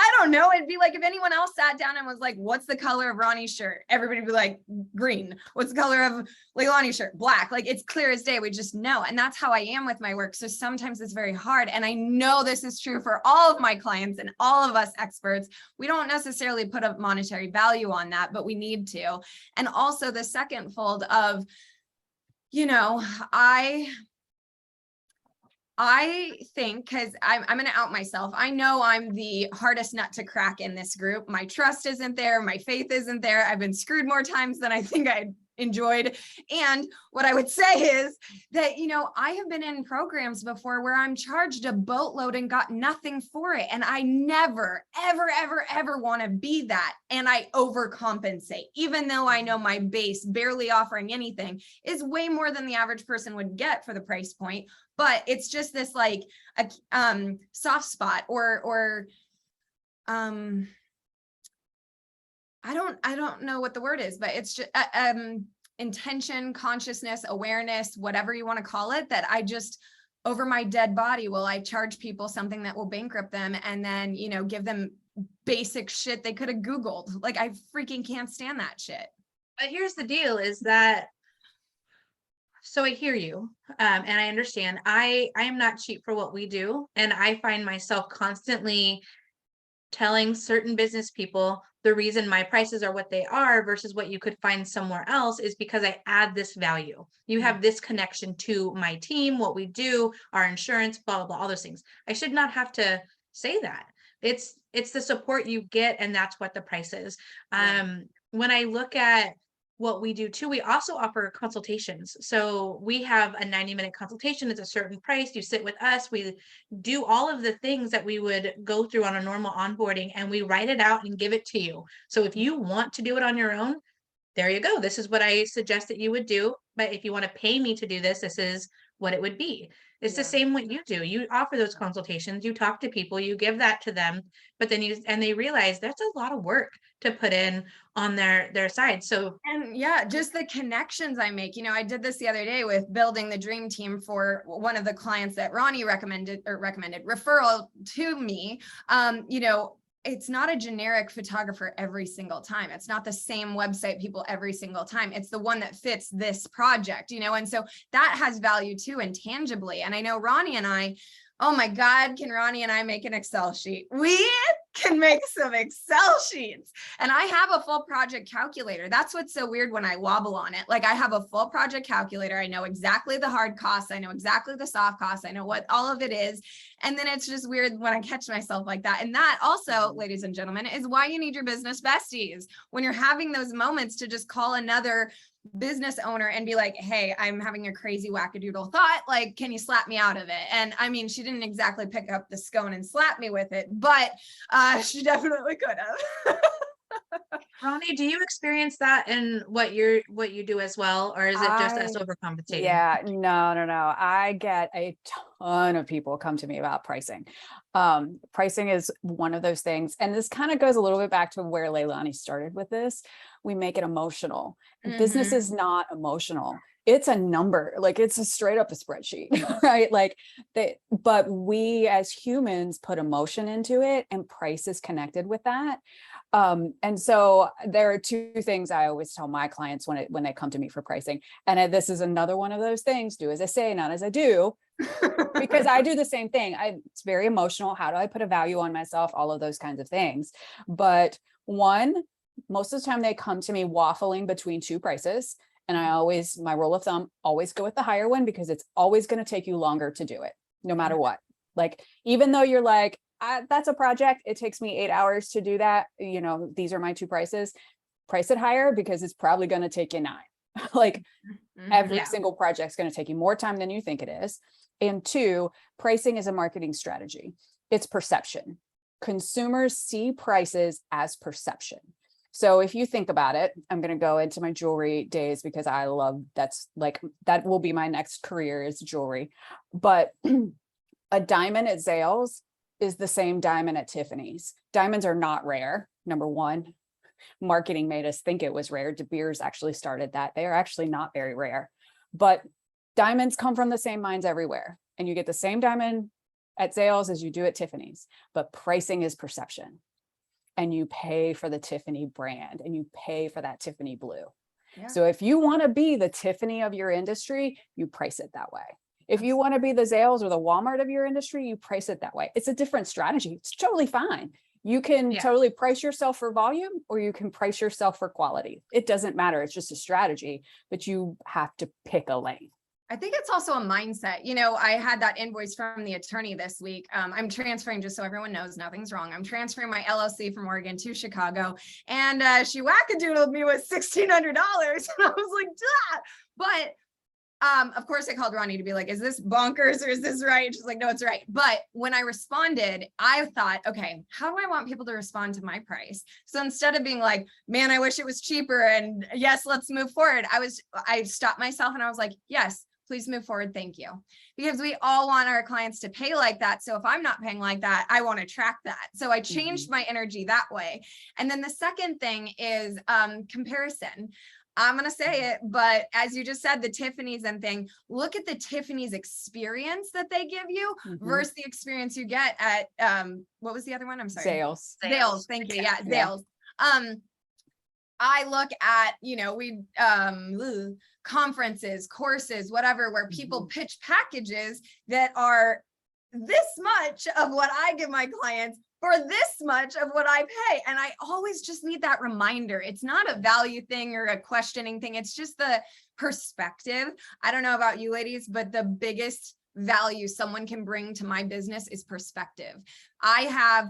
I don't know. It'd be like if anyone else sat down and was like, what's the color of Ronnie's shirt? Everybody would be like, green. What's the color of Leilani's shirt? Black. Like it's clear as day. We just know. And that's how I am with my work. So sometimes it's very hard. And I know this is true for all of my clients and all of us experts. We don't necessarily put a monetary value on that, but we need to. And also the second fold of, you know, I think, because I'm going to out myself. I know I'm the hardest nut to crack in this group. My trust isn't there. My faith isn't there. I've been screwed more times than I think I enjoyed. And what I would say is that, you know, I have been in programs before where I'm charged a boatload and got nothing for it. And I never, ever, ever, ever want to be that. And I overcompensate, even though I know my base barely offering anything is way more than the average person would get for the price point. But it's just this like a soft spot or I don't know what the word is, but it's just intention, consciousness, awareness, whatever you want to call it, that I just over my dead body will I charge people something that will bankrupt them and then, you know, give them basic shit they could have Googled. Like I freaking can't stand that shit. But here's the deal is that, so I hear you, and I understand. I am not cheap for what we do. And I find myself constantly telling certain business people the reason my prices are what they are versus what you could find somewhere else is because I add this value. You have this connection to my team, what we do, our insurance, blah, blah, blah, all those things. I should not have to say that. It's the support you get, and that's what the price is. When I look at what we do too, we also offer consultations. So we have a 90-minute consultation. It's a certain price. You sit with us. We do all of the things that we would go through on a normal onboarding, and we write it out and give it to you. So if you want to do it on your own, there you go. This is what I suggest that you would do. But if you want to pay me to do this, this is what it would be. It's the same what you do. You offer those consultations, you talk to people, you give that to them, but then they realize that's a lot of work to put in on their side. So, and yeah, just the connections I make, you know, I did this the other day with building the dream team for one of the clients that Ronnie recommended referral to me. You know, it's not a generic photographer every single time. It's not the same website people every single time. It's the one that fits this project, you know, and so that has value too, and tangibly. And I know Ronnie and I, oh my God, can Ronnie and I make an Excel sheet? We can make some Excel sheets. And I have a full project calculator. That's what's so weird when I wobble on it. Like I have a full project calculator. I know exactly the hard costs. I know exactly the soft costs. I know what all of it is. And then it's just weird when I catch myself like that. And that also, ladies and gentlemen, is why you need your business besties. When you're having those moments to just call another business owner and be like, hey, I'm having a crazy wackadoodle thought, like, can you slap me out of it? And I mean, she didn't exactly pick up the scone and slap me with it, but she definitely could have. Ronnie, do you experience that in what you do as well, or is it just us overcompensating? Yeah, no. I get a ton of people come to me about pricing. Pricing is one of those things, and this kind of goes a little bit back to where Leilani started with this. We make it emotional. Business is not emotional. It's a number, like it's a straight up a spreadsheet, right? Like but we as humans put emotion into it, and price is connected with that. And so there are two things I always tell my clients when they come to me for pricing. And this is another one of those things, do as I say, not as I do, because I do the same thing. It's very emotional. How do I put a value on myself? All of those kinds of things. But most of the time they come to me waffling between two prices. And my rule of thumb, always go with the higher one, because it's always going to take you longer to do it, no matter what. Like, even though you're like, that's a project, it takes me 8 hours to do that. You know, these are my two prices. Price it higher, because it's probably going to take you 9. Like every single project's going to take you more time than you think it is. And 2, pricing is a marketing strategy. It's perception. Consumers see prices as perception. So if you think about it, I'm going to go into my jewelry days, because that will be my next career, is jewelry. But a diamond at Zales is the same diamond at Tiffany's. Diamonds are not rare. Number one, marketing made us think it was rare. De Beers actually started that. They are actually not very rare, but diamonds come from the same mines everywhere. And you get the same diamond at Zales as you do at Tiffany's, but pricing is perception. and you pay for the Tiffany brand and you pay for that Tiffany blue. Yeah. So if you want to be the Tiffany of your industry, you price it that way. If you want to be the Zales or the Walmart of your industry, you price it that way. It's a different strategy. It's totally fine. You can totally price yourself for volume, or you can price yourself for quality. It doesn't matter. It's just a strategy, but you have to pick a lane. I think it's also a mindset. You know, I had that invoice from the attorney this week. I'm transferring, just so everyone knows, nothing's wrong. I'm transferring my LLC from Oregon to Chicago, and she wackadoodled me with $1,600. And I was like, duh. But of course I called Ronnie to be like, is this bonkers or is this right? She's like, no, it's right. But when I responded, I thought, okay, how do I want people to respond to my price? So instead of being like, man, I wish it was cheaper and yes, let's move forward, I stopped myself and I was like, yes, please move forward. Thank you. Because we all want our clients to pay like that. So if I'm not paying like that, I want to track that. So I changed my energy that way. And then the second thing is comparison. I'm going to say it, but as you just said, the Tiffany's and thing, look at the Tiffany's experience that they give you versus the experience you get at, what was the other one? I'm sorry. Zales. Thank you. Yeah. Zales. I look at, you know, we, conferences, courses, whatever, where people pitch packages that are this much of what I give my clients for this much of what I pay. And I always just need that reminder. It's not a value thing or a questioning thing. It's just the perspective. I don't know about you ladies, but the biggest value someone can bring to my business is perspective. I have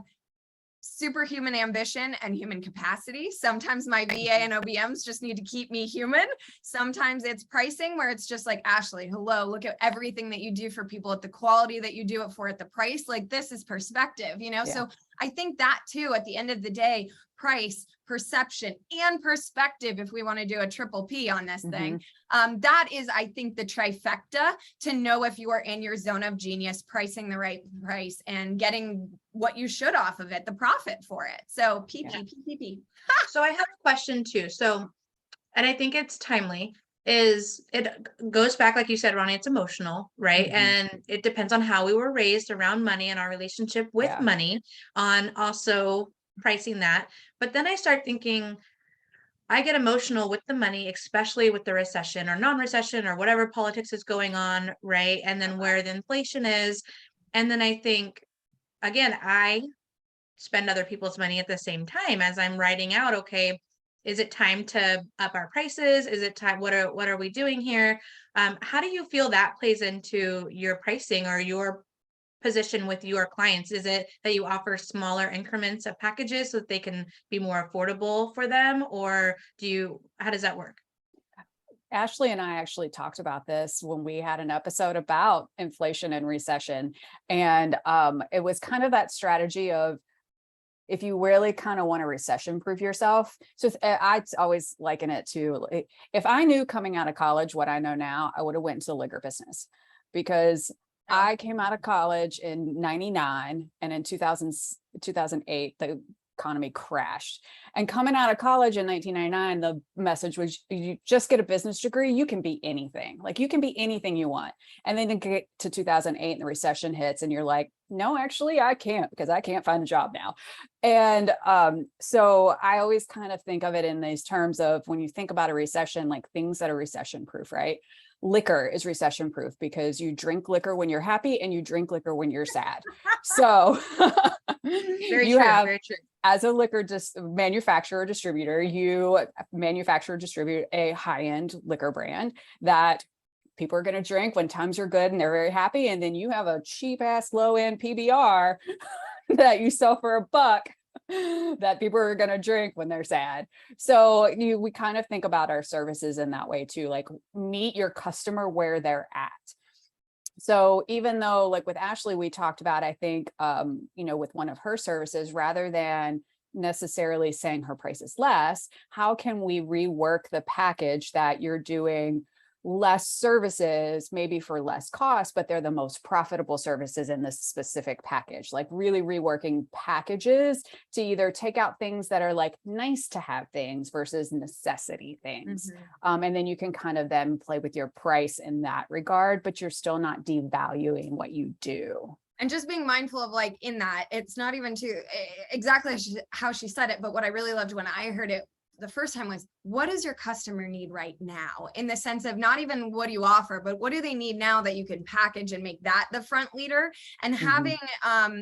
superhuman ambition and human capacity. Sometimes my VA and OBMs just need to keep me human. Sometimes it's pricing where it's just like, Ashley, hello, look at everything that you do for people at the quality that you do it for, at the price. Like, this is perspective, you know? So I think that too, at the end of the day, price, perception, and perspective, if we want to do a triple P on this thing, that is, I think, the trifecta to know if you are in your zone of genius, pricing the right price and getting what you should off of it, the profit for it. So PP. So I have a question too. So, and I think it's timely, is it goes back, like you said, Ronnie, it's emotional, right? And it depends on how we were raised around money and our relationship with money, on also pricing that. But then I start thinking, I get emotional with the money, especially with the recession or non-recession or whatever politics is going on, right? And then where the inflation is. And then I think, again, I spend other people's money at the same time as I'm writing out, okay, is it time to up our prices? Is it time? What are we doing here? How do you feel that plays into your pricing or your position with your clients? Is it that you offer smaller increments of packages so that they can be more affordable for them? Or how does that work? Ashley and I actually talked about this when we had an episode about inflation and recession. And it was kind of that strategy of, if you really kind of want to recession proof yourself. So I always liken it to, if I knew coming out of college what I know now, I would have went into the liquor business, because I came out of college in 99, and in 2008, the economy crashed. And coming out of college in 1999, the message was, you just get a business degree, you can be anything. Like, you can be anything you want. And then to get to 2008 and the recession hits, and you're like, no, actually I can't, because I can't find a job now. And so I always kind of think of it in these terms of, when you think about a recession, like things that are recession proof, right? Liquor is recession proof because you drink liquor when you're happy and you drink liquor when you're sad. So very true. As a liquor manufacturer, distributor, you manufacture, distribute a high-end liquor brand that people are going to drink when times are good and they're very happy. And then you have a cheap ass low-end PBR that you sell for $1 that people are going to drink when they're sad. So we kind of think about our services in that way too, like meet your customer where they're at. So even though, like with Ashley, we talked about, I think, with one of her services, rather than necessarily saying her price is less, how can we rework the package that you're doing less services, maybe for less cost, but they're the most profitable services in this specific package? Like really reworking packages to either take out things that are like nice to have things versus necessity things. And then you can kind of then play with your price in that regard, but you're still not devaluing what you do. And just being mindful of like in that, it's not even exactly how she said it, but what I really loved when I heard it the first time was, what does your customer need right now? In the sense of not even what do you offer, but what do they need now that you can package and make that the front leader, and having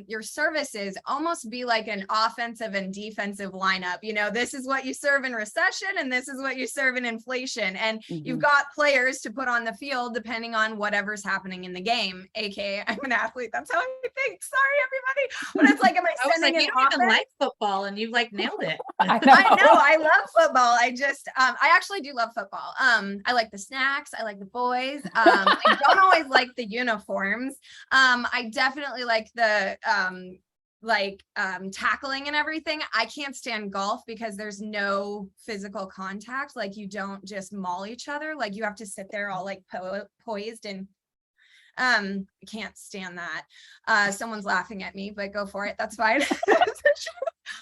your services almost be like an offensive and defensive lineup. You know, this is what you serve in recession and this is what you serve in inflation. And you've got players to put on the field depending on whatever's happening in the game, aka I'm an athlete. That's how I think. Sorry, everybody. But it's like, am I sending you don't even like football and you've like nailed it. I know. I love football. I actually do love football. I like the snacks. I like the boys. I don't always like the uniforms. I definitely like the tackling and everything. I can't stand golf because there's no physical contact. Like you don't just maul each other. Like you have to sit there all like poised and I can't stand that. Someone's laughing at me, but go for it. That's fine.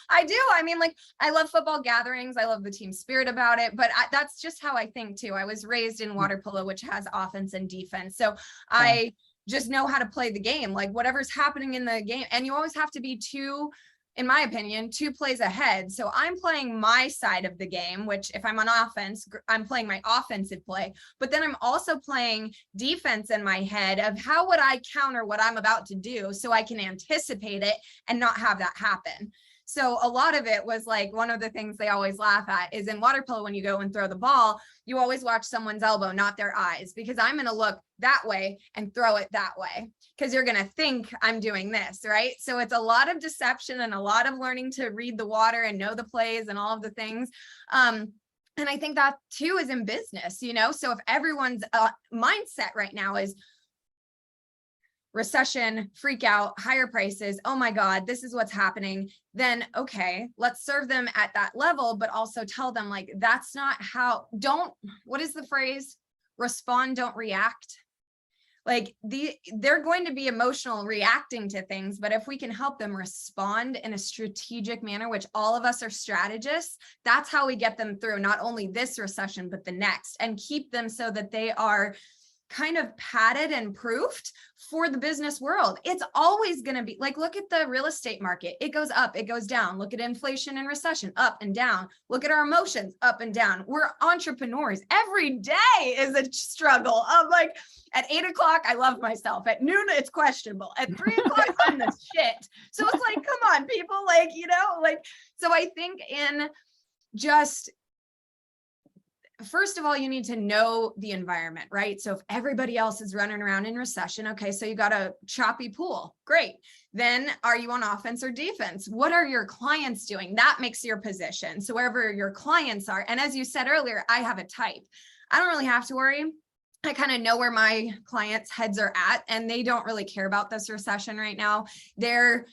I do. I mean, like, I love football gatherings. I love the team spirit about it, but that's just how I think too. I was raised in water polo, which has offense and defense. So I just know how to play the game, like whatever's happening in the game. And you always have to be in my opinion, 2 plays ahead. So I'm playing my side of the game, which if I'm on offense, I'm playing my offensive play, but then I'm also playing defense in my head of how would I counter what I'm about to do so I can anticipate it and not have that happen. So a lot of it was like, one of the things they always laugh at is in water polo, when you go and throw the ball, you always watch someone's elbow, not their eyes, because I'm going to look that way and throw it that way because you're going to think I'm doing this, right? So it's a lot of deception and a lot of learning to read the water and know the plays and all of the things. And I think that too is in business, you know? So if everyone's mindset right now is recession, freak out, higher prices, oh my God, this is what's happening, then okay, let's serve them at that level, but also tell them like, that's not how, what is the phrase? Respond, don't react. Like they're going to be emotional reacting to things, but if we can help them respond in a strategic manner, which all of us are strategists, that's how we get them through not only this recession, but the next, and keep them so that they are kind of padded and proofed for the business world. It's always going to be like, look at the real estate market. It goes up, it goes down. Look at inflation and recession, up and down. Look at our emotions, up and down. We're entrepreneurs. Every day is a struggle of like, at 8 o'clock, I love myself. At noon, it's questionable. At 3 o'clock, I'm the shit. So it's like, come on, people, like, you know, like, so I think in just, first of all, you need to know the environment, right? So if everybody else is running around in recession, okay, so you got a choppy pool, great. Then are you on offense or defense? What are your clients doing? That makes your position. So wherever your clients are, and as you said earlier, I have a type. I don't really have to worry. I kind of know where my clients' heads are at, and they don't really care about this recession right now. They're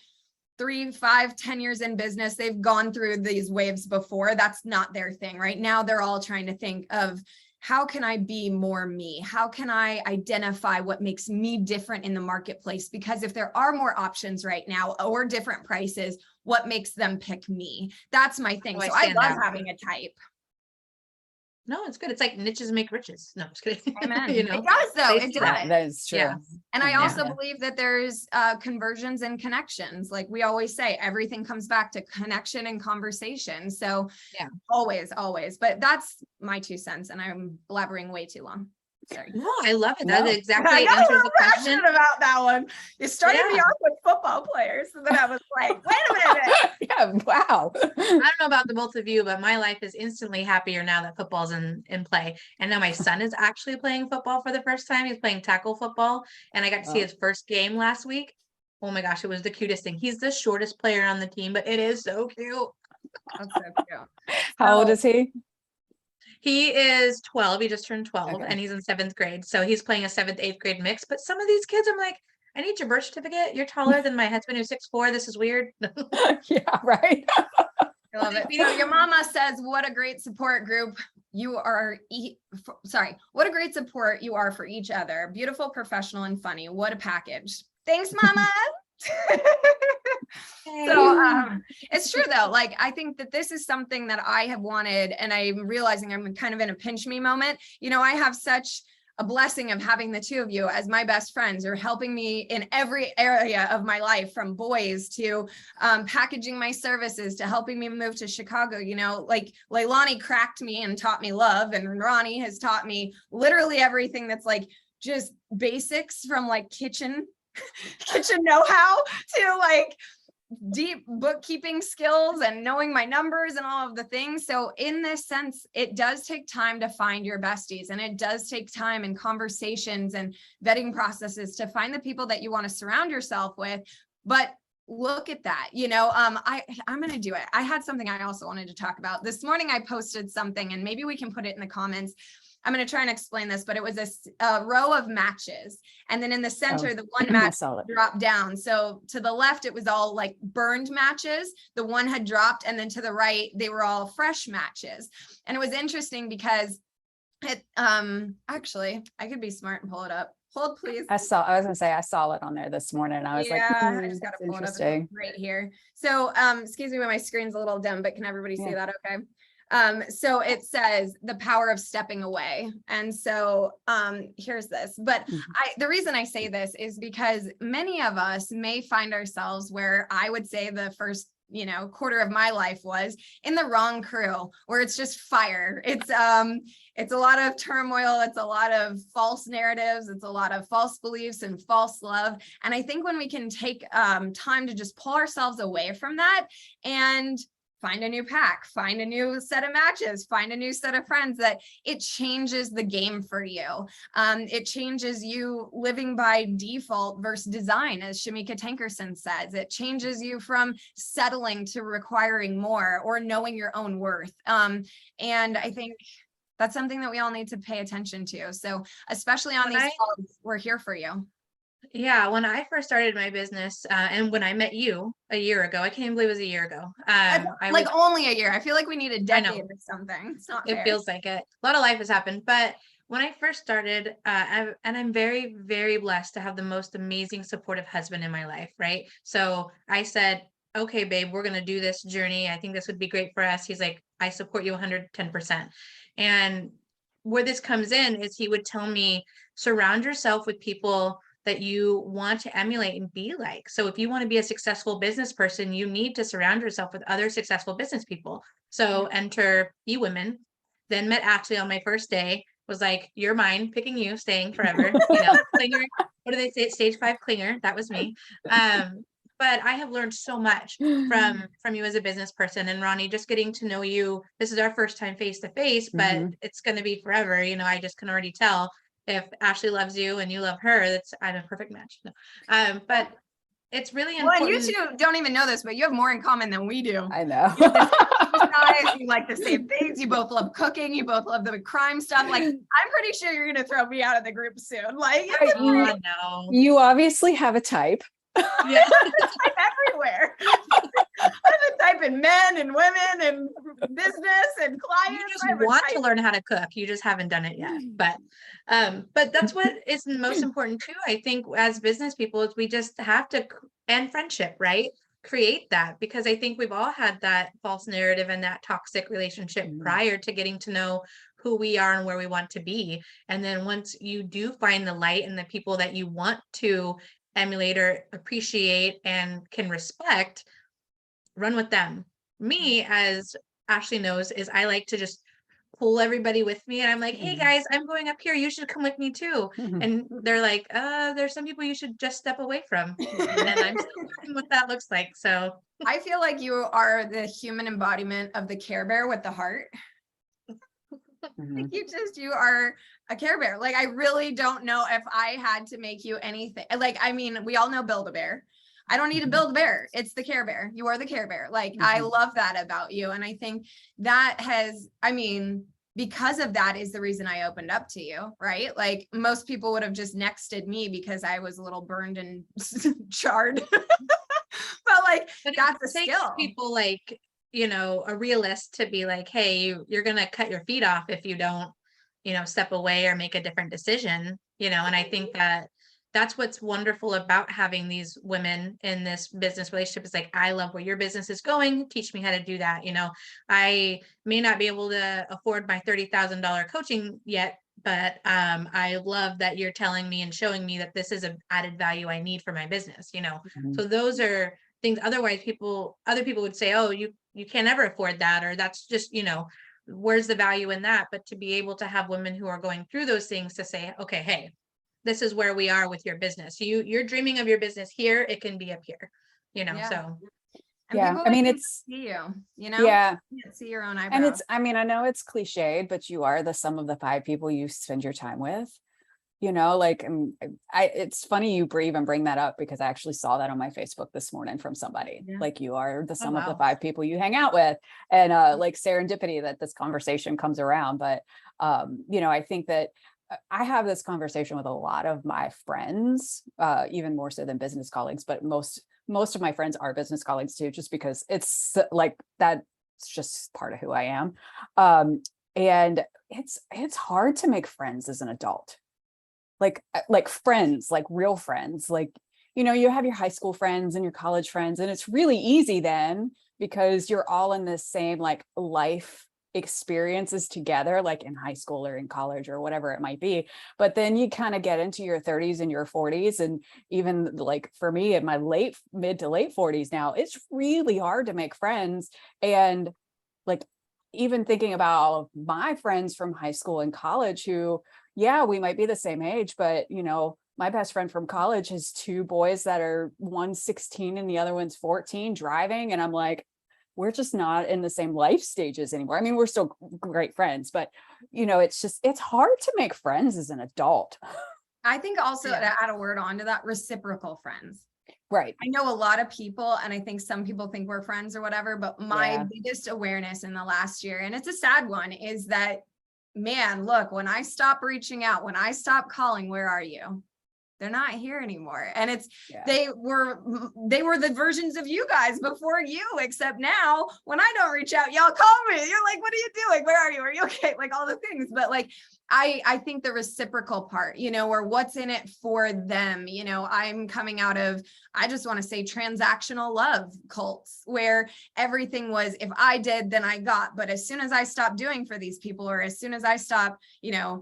3, 5, 10 years in business. They've gone through these waves before. That's not their thing. Right now, they're all trying to think of, how can I be more me? How can I identify what makes me different in the marketplace? Because if there are more options right now or different prices, what makes them pick me? That's my thing. So I love having a type. No, it's good. It's like niches make riches. No, I'm just kidding. Amen. You know, it does though. It does. That is true. Yeah. And I also believe that there's conversions and connections. Like we always say, everything comes back to connection and conversation. So yeah, always. But that's my 2 cents, and I'm blabbering way too long. Sorry. No, I love it. That exactly answers the question about that one. You started me off with football players, and then I was like, wait a minute. Yeah, wow. I don't know about the both of you, but my life is instantly happier now that football's in play. And now my son is actually playing football for the first time. He's playing tackle football, and I got to see his first game last week. Oh my gosh, it was the cutest thing. He's the shortest player on the team, but it is so cute. That's so cute. How old is he? He is 12. He just turned 12 and he's in 7th grade. So he's playing a 7th, 8th grade mix. But some of these kids, I'm like, I need your birth certificate. You're taller than my husband who's 6'4". This is weird. Yeah, right. I love it. You know, your mama says, what a great support group you are. What a great support you are for each other. Beautiful, professional, and funny. What a package. Thanks, mama. So it's true though. Like, I think that this is something that I have wanted, and I'm realizing I'm kind of in a pinch me moment. You know, I have such a blessing of having the two of you as my best friends. You're helping me in every area of my life, from boys to packaging my services to helping me move to Chicago. You know, like Leilani cracked me and taught me love, and Ronnie has taught me literally everything that's like just basics, from like kitchen know-how to like deep bookkeeping skills and knowing my numbers and all of the things. So in this sense, it does take time to find your besties, and it does take time and conversations and vetting processes to find the people that you want to surround yourself with. But look at that, you know, I'm going to do it. I had something I also wanted to talk about this morning. I posted something, and maybe we can put it in the comments. I'm going to try and explain this, but it was a row of matches. And then in the center, the one match dropped down. So to the left, it was all like burned matches. The one had dropped. And then to the right, they were all fresh matches. And it was interesting because it, actually, I could be smart and pull it up. Hold, please. I was going to say, I saw it on there this morning. I was like, I just got to pull it up right here. So, excuse me when my screen's a little dim, but can everybody see that okay? So it says the power of stepping away. And so here's this, but the reason I say this is because many of us may find ourselves where I would say the first, you know, quarter of my life was in the wrong crew, where it's just fire. It's a lot of turmoil. It's a lot of false narratives. It's a lot of false beliefs and false love. And I think when we can take time to just pull ourselves away from that and find a new pack, find a new set of matches, find a new set of friends, that it changes the game for you. It changes you living by default versus design, as Shamika Tankerson says. It changes you from settling to requiring more or knowing your own worth. And I think that's something that we all need to pay attention to. So especially on these calls, we're here for you. Yeah, when I first started my business, and when I met you a year ago, I can't even believe it was a year ago. Only a year. I feel like we need a decade or something. It's not fair. It feels like it. A lot of life has happened. But when I first started, and I'm very, very blessed to have the most amazing supportive husband in my life, right? So I said, okay, babe, we're going to do this journey. I think this would be great for us. He's like, I support you 110%. And where this comes in is he would tell me, surround yourself with people that you want to emulate and be like. So if you want to be a successful business person, you need to surround yourself with other successful business people. So enter eWomen, then met Ashley on my first day, was like, you're mine, picking you, staying forever, you know, clinger. What do they say? Stage 5 clinger. That was me. But I have learned so much from you as a business person. And Ronnie, just getting to know you, this is our first time face to face, but it's going to be forever. You know, I just can already tell. If Ashley loves you and you love her, I'm a perfect match. No. But it's really important. Well, you two don't even know this, but you have more in common than we do. I know. You like the same things. You both love cooking. You both love the crime stuff. Like, I'm pretty sure you're going to throw me out of the group soon. Like, no. You obviously have a type. Yeah. Type everywhere. I have a type in men and women and business and clients. You just want to learn how to cook. You just haven't done it yet. But that's what is most important too. I think as business people, is we just have to, and friendship, right? Create that, because I think we've all had that false narrative and that toxic relationship prior to getting to know who we are and where we want to be. And then once you do find the light and the people that you want to emulate or appreciate and can respect, run with them. Me, as Ashley knows, is I like to just pull everybody with me, and I'm like, hey guys, I'm going up here, you should come with me too. And they're like, there's some people you should just step away from. And then I'm still learning what that looks like. So I feel like you are the human embodiment of the Care Bear with the heart. Like you are a Care Bear. Like, I really don't know if I had to make you anything. Like, I mean, we all know Build-A-Bear. I don't need to build a bear. It's the Care Bear. You are the Care Bear. Like, I love that about you. And I think that has, I mean, because of that is the reason I opened up to you, right? Like, most people would have just nexted me because I was a little burned and charred. But like, that's a skill. People like, you know, a realist to be like, hey, you're going to cut your feet off if you don't, you know, step away or make a different decision, you know. And I think that that's what's wonderful about having these women in this business relationship, is like, I love where your business is going. Teach me how to do that. You know, I may not be able to afford my $30,000 coaching yet, but I love that you're telling me and showing me that this is an added value I need for my business, Mhm. So those are things, otherwise other people would say, oh, you can't ever afford that, or that's just, where's the value in that? But to be able to have women who are going through those things to say, okay, hey, this is where we are with your business. You're dreaming of your business here, it can be up here, Yeah. so. And Yeah, people I mean, can't it's, see you, yeah. You can't see your own And eyebrows. I mean, I know it's cliched, but you are the sum of the 5 people you spend your time with, like, it's funny you even bring that up, because I actually saw that on my Facebook this morning from somebody. Yeah. Like, you are the Oh, sum of the wow. 5 people you hang out with, and like serendipity that this conversation comes around. But I think that I have this conversation with a lot of my friends, even more so than business colleagues, but most of my friends are business colleagues too, just because it's like that. It's just part of who I am. And it's hard to make friends as an adult. Like friends, like real friends, like, you have your high school friends and your college friends, and it's really easy then, because you're all in this same like life experiences together, like in high school or in college or whatever it might be. But then you kind of get into your 30s and your 40s, and even like for me at my mid to late 40s now, it's really hard to make friends. And like, even thinking about my friends from high school and college who, yeah, we might be the same age, but my best friend from college has 2 boys that are, one's 16 and the other one's 14, driving. And I'm like, we're just not in the same life stages anymore. I mean, we're still great friends, but it's hard to make friends as an adult. I think also Yeah. to add a word onto that, reciprocal friends. Right. I know a lot of people, and I think some people think we're friends or whatever, but my Yeah. biggest awareness in the last year, and it's a sad one, is that, man, look, when I stop reaching out, when I stop calling, where are you? They're not here anymore. And Yeah. they were the versions of you guys before you, except now when I don't reach out, y'all call me. You're like, what are you doing? Where are you? Are you okay? Like all the things. But like, I think the reciprocal part, or what's in it for them. I'm coming out of, I just want to say, transactional love cults, where everything was, if I did, then I got. But as soon as I stopped doing for these people, or as soon as I stopped,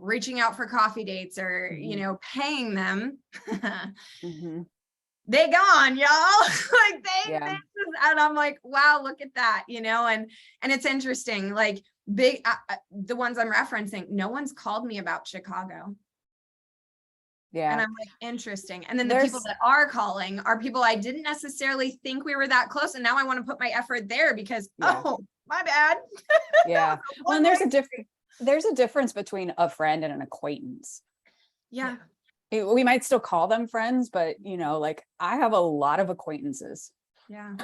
reaching out for coffee dates, or, paying them, Mm-hmm. they gone, y'all. Like Yeah. and I'm like, wow, look at that, and it's interesting, like big, the ones I'm referencing, no one's called me about Chicago. Yeah. And I'm like, interesting. And then the people that are calling are people I didn't necessarily think we were that close. And now I want to put my effort there because, oh, my bad. Yeah. Well, and there's a difference between a friend and an acquaintance. Yeah. We might still call them friends, but like, I have a lot of acquaintances. Yeah.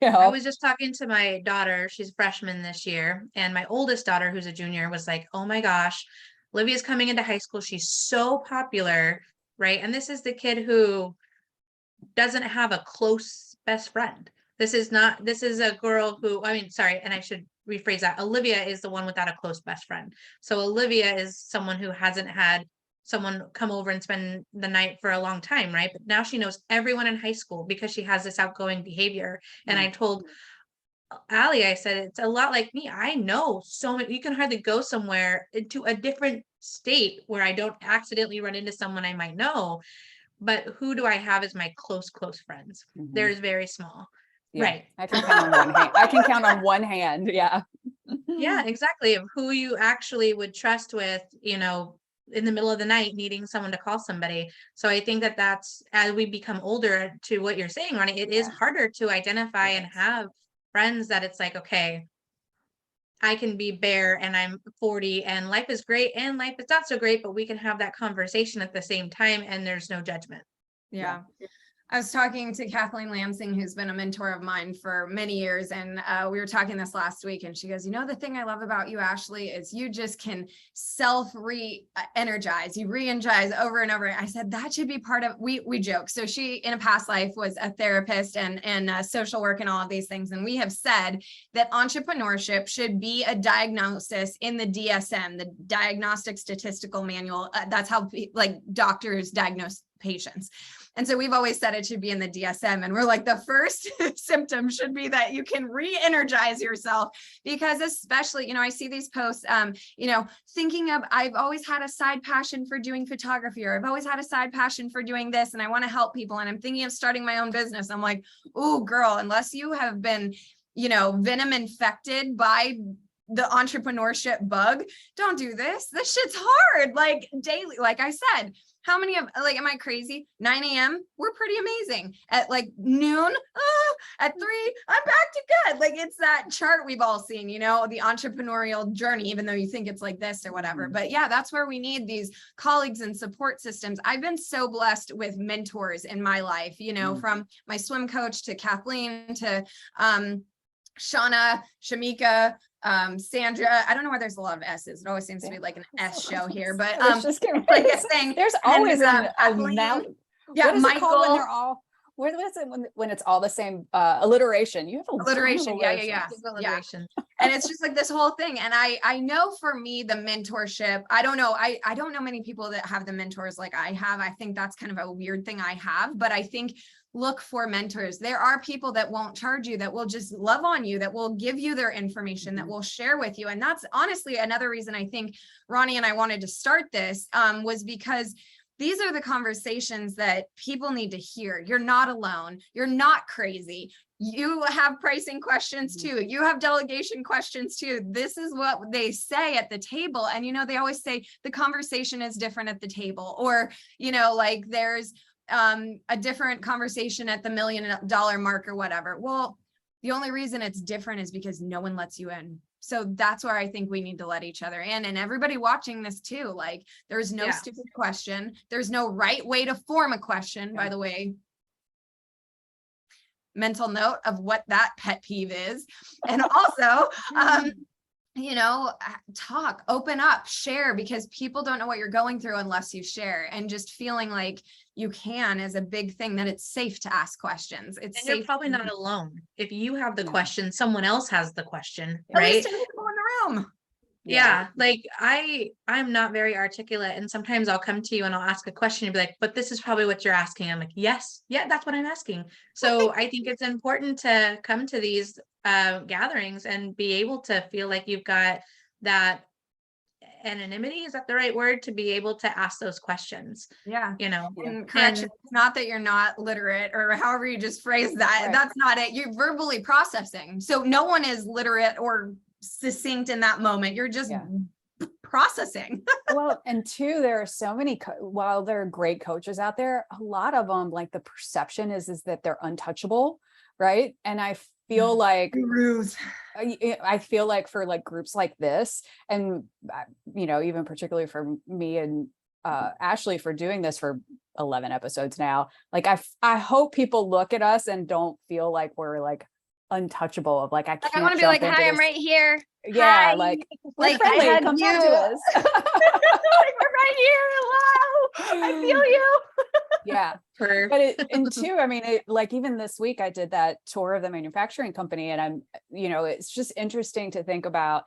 I was just talking to my daughter, she's a freshman this year, and my oldest daughter, who's a junior, was like, oh my gosh, Olivia's coming into high school. She's so popular, right? And this is the kid who doesn't have a close best friend. This is a girl who, sorry, and I should rephrase that. Olivia is the one without a close best friend. So Olivia is someone who hasn't had someone come over and spend the night for a long time, right? But now she knows everyone in high school because she has this outgoing behavior. And I told Allie, I said, it's a lot like me. I know so many, you can hardly go somewhere into a different state where I don't accidentally run into someone I might know. But who do I have as my close friends? Mm-hmm. There's very small. Yeah, right. I can count on one hand. I can count on one hand. Yeah. Yeah, exactly. Of who you actually would trust with, in the middle of the night, needing someone to call somebody. So I think that that's, as we become older, to what you're saying, Ronnie, it is harder to identify and have friends that it's like, okay, I can be bare and I'm 40 and life is great and life is not so great, but we can have that conversation at the same time and there's no judgment. Yeah. I was talking to Kathleen Lansing, who's been a mentor of mine for many years. And we were talking this last week and she goes, the thing I love about you, Ashley, is you just can self-re-energize, you re-energize over and over. I said, that should be part of, we joke. So she, in a past life, was a therapist and social work and all of these things. And we have said that entrepreneurship should be a diagnosis in the DSM, the Diagnostic Statistical Manual. That's how like doctors diagnose patience. And so we've always said it should be in the DSM. And we're like, the first symptom should be that you can re-energize yourself, because especially, I see these posts, thinking of, I've always had a side passion for doing photography, or I've always had a side passion for doing this, and I want to help people, and I'm thinking of starting my own business. I'm like, oh girl, unless you have been, venom infected by the entrepreneurship bug, don't do this. This shit's hard, like daily. Like I said, how many of, like, am I crazy? 9 a.m. we're pretty amazing. At like noon, at 3, I'm back to good. Like, it's that chart we've all seen, the entrepreneurial journey, even though you think it's like this or whatever. But yeah, that's where we need these colleagues and support systems. I've been so blessed with mentors in my life, from my swim coach to Kathleen to Shauna, Shamika, Sandra. I don't know why there's a lot of S's. It always seems to be like an S show here, but like a thing. There's always and, a amount. Yeah, what is Michael. It called when they're all, what is it when it's all the same alliteration? You have alliteration. Yeah. Alliteration. And it's just like this whole thing. And I know for me, the mentorship, I don't know. I don't know many people that have the mentors like I have. I think that's kind of a weird thing I have, but I think look for mentors. There are people that won't charge you, that will just love on you, that will give you their information, that will share with you. And that's honestly another reason I think Ronnie and I wanted to start this, was because these are the conversations that people need to hear. You're not alone. You're not crazy. You have pricing questions too. You have delegation questions too. This is what they say at the table. And, they always say the conversation is different at the table, or, like there's a different conversation at the $1 million mark or whatever. Well, the only reason it's different is because no one lets you in. So that's where I think we need to let each other in, and everybody watching this too. Like, there's no stupid question. There's no right way to form a question, by the way. Mental note of what that pet peeve is. And also, talk, open up, share, because people don't know what you're going through unless you share. And just feeling like you can is a big thing, that it's safe to ask questions. It's and safe. You're probably not alone. If you have the question, someone else has the question, At right? least 2 people in the room. Yeah, like I'm not very articulate, and sometimes I'll come to you and I'll ask a question and be like, but this is probably what you're asking. I'm like, yes, yeah, that's what I'm asking. So I think it's important to come to these gatherings and be able to feel like you've got that anonymity, is that the right word, to be able to ask those questions? And correction, it's not that you're not literate, or however you just phrase that. That's not it. You're verbally processing. So no one is literate or succinct in that moment. You're just processing. Well, and two, there are so many, while there are great coaches out there, a lot of them, like, the perception is that they're untouchable, right? And I feel like I feel like for like groups like this, and even particularly for me and Ashley for doing this for 11 episodes now, like I hope people look at us and don't feel like we're like untouchable, of like, I want to be like, hi, I'm right here. Yeah, hi. like I had come you. talk to us. Like, we're right here. Hello, I feel you. Yeah. But and two, I mean, like, even this week I did that tour of the manufacturing company, and I'm, it's just interesting to think about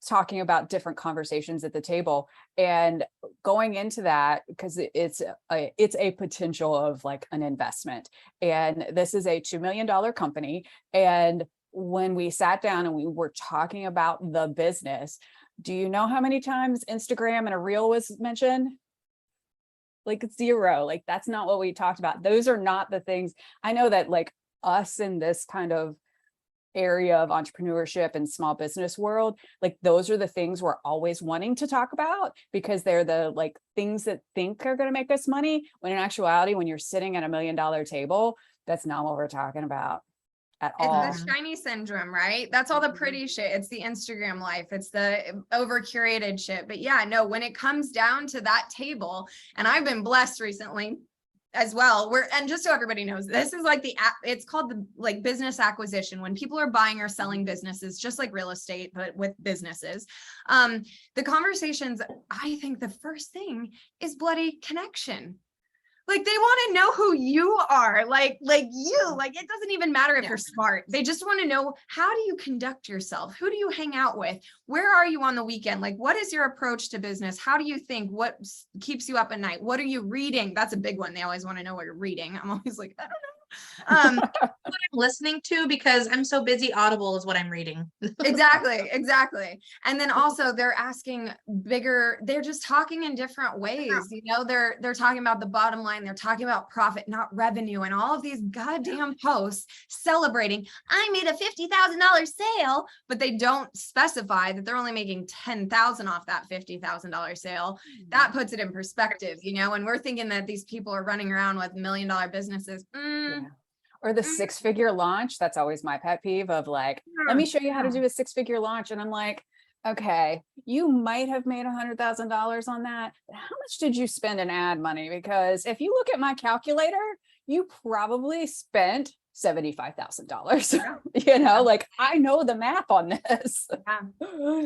talking about different conversations at the table and going into that, because it's a potential of like an investment. And this is a $2 million company. And when we sat down and we were talking about the business, do you know how many times Instagram and a reel was mentioned? Like, 0. Like, that's not what we talked about. Those are not the things. I know that, like, us in this kind of area of entrepreneurship and small business world, like, those are the things we're always wanting to talk about, because they're the like things that think are going to make us money, when in actuality, when you're sitting at $1 million table, that's not what we're talking about at all. It's the shiny syndrome, right? That's all the pretty shit. It's the Instagram life. It's the over curated shit. But yeah, no, when it comes down to that table, and I've been blessed recently as well, and just so everybody knows, this is like it's called the like business acquisition, when people are buying or selling businesses, just like real estate, but with businesses. The conversations, I think the first thing is bloody connection. Like they want to know who you are, like you, like it doesn't even matter if you're smart. They just want to know, how do you conduct yourself? Who do you hang out with? Where are you on the weekend? Like, what is your approach to business? How do you think? What keeps you up at night? What are you reading? That's a big one. They always want to know what you're reading. I'm always like, I don't know. What I'm listening to, because I'm so busy, Audible is what I'm reading. Exactly. And then also they're asking they're just talking in different ways. You know, they're talking about the bottom line. They're talking about profit, not revenue, and all of these goddamn posts celebrating, I made a $50,000 sale, but they don't specify that they're only making 10,000 off that $50,000 sale. That puts it in perspective, you know, and we're thinking that these people are running around with $1 million businesses. Or the 6-figure launch. That's always my pet peeve of like, let me show you how to do a 6-figure launch. And I'm like, okay, you might have made $100,000 on that. But how much did you spend in ad money? Because if you look at my calculator, you probably spent $75,000. You know, like I know the math on this.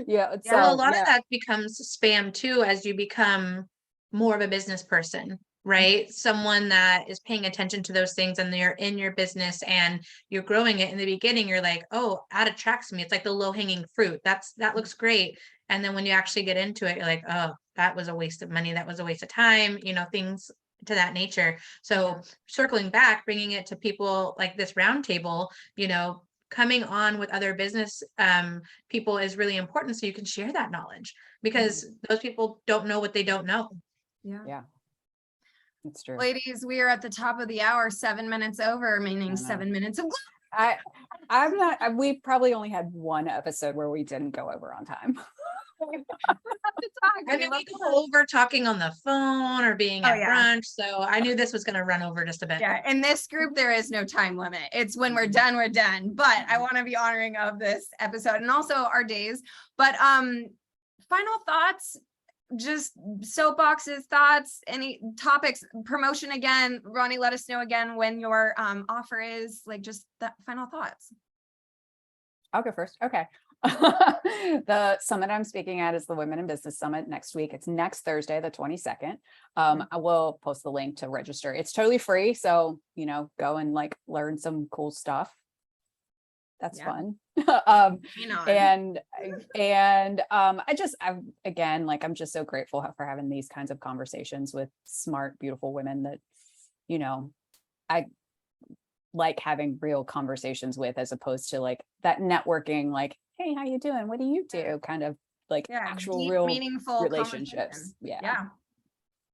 Yeah. So Well, a lot of that becomes spam too, as you become more of a business person, right? Someone that is paying attention to those things, and they're in your business and you're growing it. In the beginning, you're like, oh, that attracts me. It's like the low-hanging fruit. That looks great. And then when you actually get into it, you're like, oh, that was a waste of money. That was a waste of time, you know, things to that nature. So circling back, bringing it to people like this roundtable, you know, coming on with other business people is really important, so you can share that knowledge, because those people don't know what they don't know. Yeah. It's true. Ladies, we are at the top of the hour, 7 minutes over, meaning 7 minutes of I'm not, we probably only had one episode where we didn't go over on time. I mean, we go over talking on the phone or being at brunch, so I knew this was going to run over just a bit. Yeah, in this group, there is no time limit. It's when we're done, we're done. But I want to be honoring of this episode and also our days. But final thoughts, just soapboxes, thoughts, any topics, promotion again. Ronnie, let us know again when your offer is, like, just the final thoughts. I'll go first. Okay. The summit I'm speaking at is the Women in Business Summit next week. It's next Thursday, the 22nd. I will post the link to register. It's totally free. So, you know, go and like learn some cool stuff. That's fun. And I'm just so grateful for having these kinds of conversations with smart, beautiful women that, you know, I like having real conversations with, as opposed to like that networking, like, hey, how you doing? What do you do? Kind of like actual deep, real meaningful relationships. Yeah.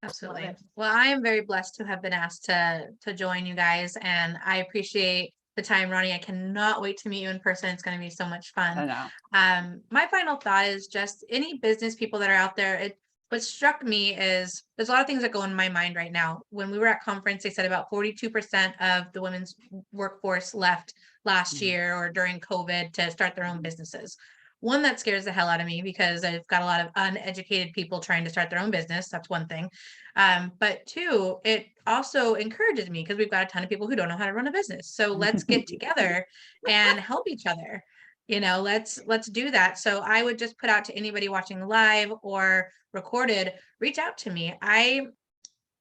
Absolutely. Well, I am very blessed to have been asked to join you guys, and I appreciate the time, Ronnie. I cannot wait to meet you in person. It's going to be so much fun. I know. My final thought is just any business people that are out there. What struck me is there's a lot of things that go in my mind right now. When we were at conference, they said about 42% of the women's workforce left last year or during COVID to start their own businesses. One, that scares the hell out of me, because I've got a lot of uneducated people trying to start their own business. That's one thing. But two, it also encourages me, because we've got a ton of people who don't know how to run a business. So let's get together and help each other. You know, let's do that. So I would just put out to anybody watching live or recorded, reach out to me.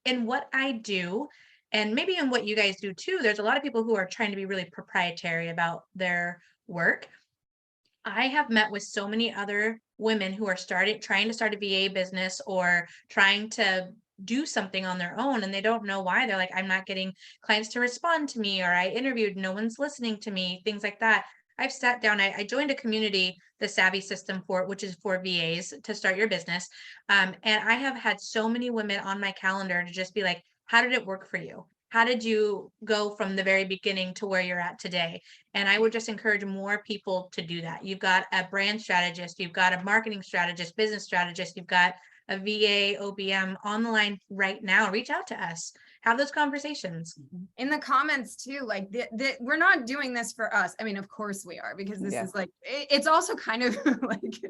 In what I do, and maybe in what you guys do too, there's a lot of people who are trying to be really proprietary about their work. I have met with so many other women who are trying to start a VA business or trying to do something on their own, and they don't know why. They're like, I'm not getting clients to respond to me, or I interviewed, no one's listening to me, things like that. I've sat down, I joined a community, the Savvy System, which is for VAs to start your business. And I have had so many women on my calendar to just be like, how did it work for you? How did you go from the very beginning to where you're at today? And I would just encourage more people to do that. You've got a brand strategist, you've got a marketing strategist, business strategist, you've got a VA, OBM on the line right now. Reach out to us. Have those conversations. In the comments too, like we're not doing this for us. I mean, of course we are, because this is like, it's also kind of like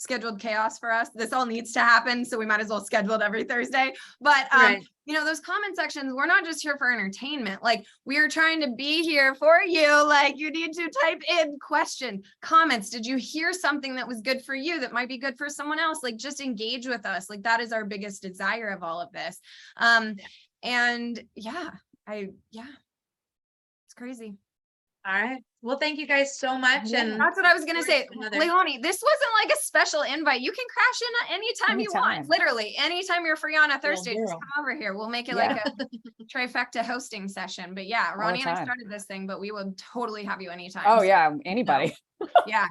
scheduled chaos for us. This all needs to happen, so we might as well schedule it every Thursday. But Right. you know, those comment sections, we're not just here for entertainment. Like, we are trying to be here for you. Like, you need to type in question, comments. Did you hear something that was good for you that might be good for someone else? Like, just engage with us. Like, that is our biggest desire of all of this. And yeah, it's crazy. All right. Well, thank you guys so much. Yeah. And That's what I was going to say. Another- Leilani, this wasn't like a special invite. You can crash in anytime you want. Anytime. Literally, anytime you're free on a Thursday, just girl. come over here. We'll make it Yeah. like a trifecta hosting session. But yeah, the Ronnie and I time. started this thing, but we would totally have you anytime. Oh So, yeah, anybody. yeah.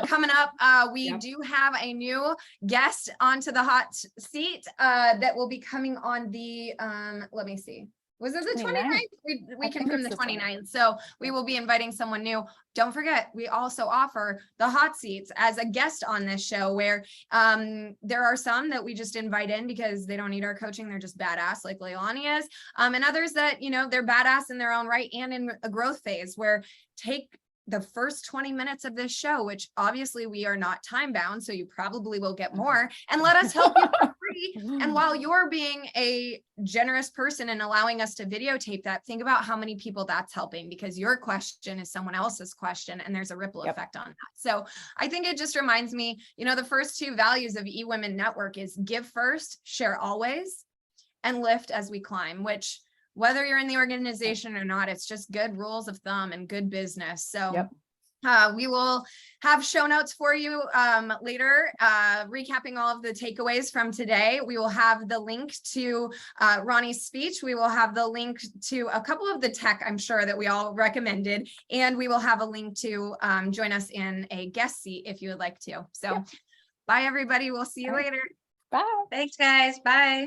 Coming up, we Yep. do have a new guest onto the hot seat that will be coming on the, let me see. Was it the 29th? We I think confirmed it's the the 29th. 29th. So we will be inviting someone new. Don't forget, we also offer the hot seats as a guest on this show, where there are some that we just invite in because they don't need our coaching. They're just badass, like Leilani is. And others that, you know, they're badass in their own right and in a growth phase, where take the first 20 minutes of this show, which obviously we are not time bound, so you probably will get more, and let us help you for free. And while you're being a generous person and allowing us to videotape that, think about how many people that's helping, because your question is someone else's question, and there's a ripple Yep. effect on that. So I think it just reminds me, you know, the first two values of eWomen Network is give first, share always, and lift as we climb, which, whether you're in the organization or not, it's just good rules of thumb and good business. So Yep. we will have show notes for you later, recapping all of the takeaways from today. We will have the link to Ronnie's speech. We will have the link to a couple of the tech, I'm sure, that we all recommended. And we will have a link to join us in a guest seat if you would like to. So bye, everybody. We'll see you All right. later. Bye. Thanks, guys. Bye.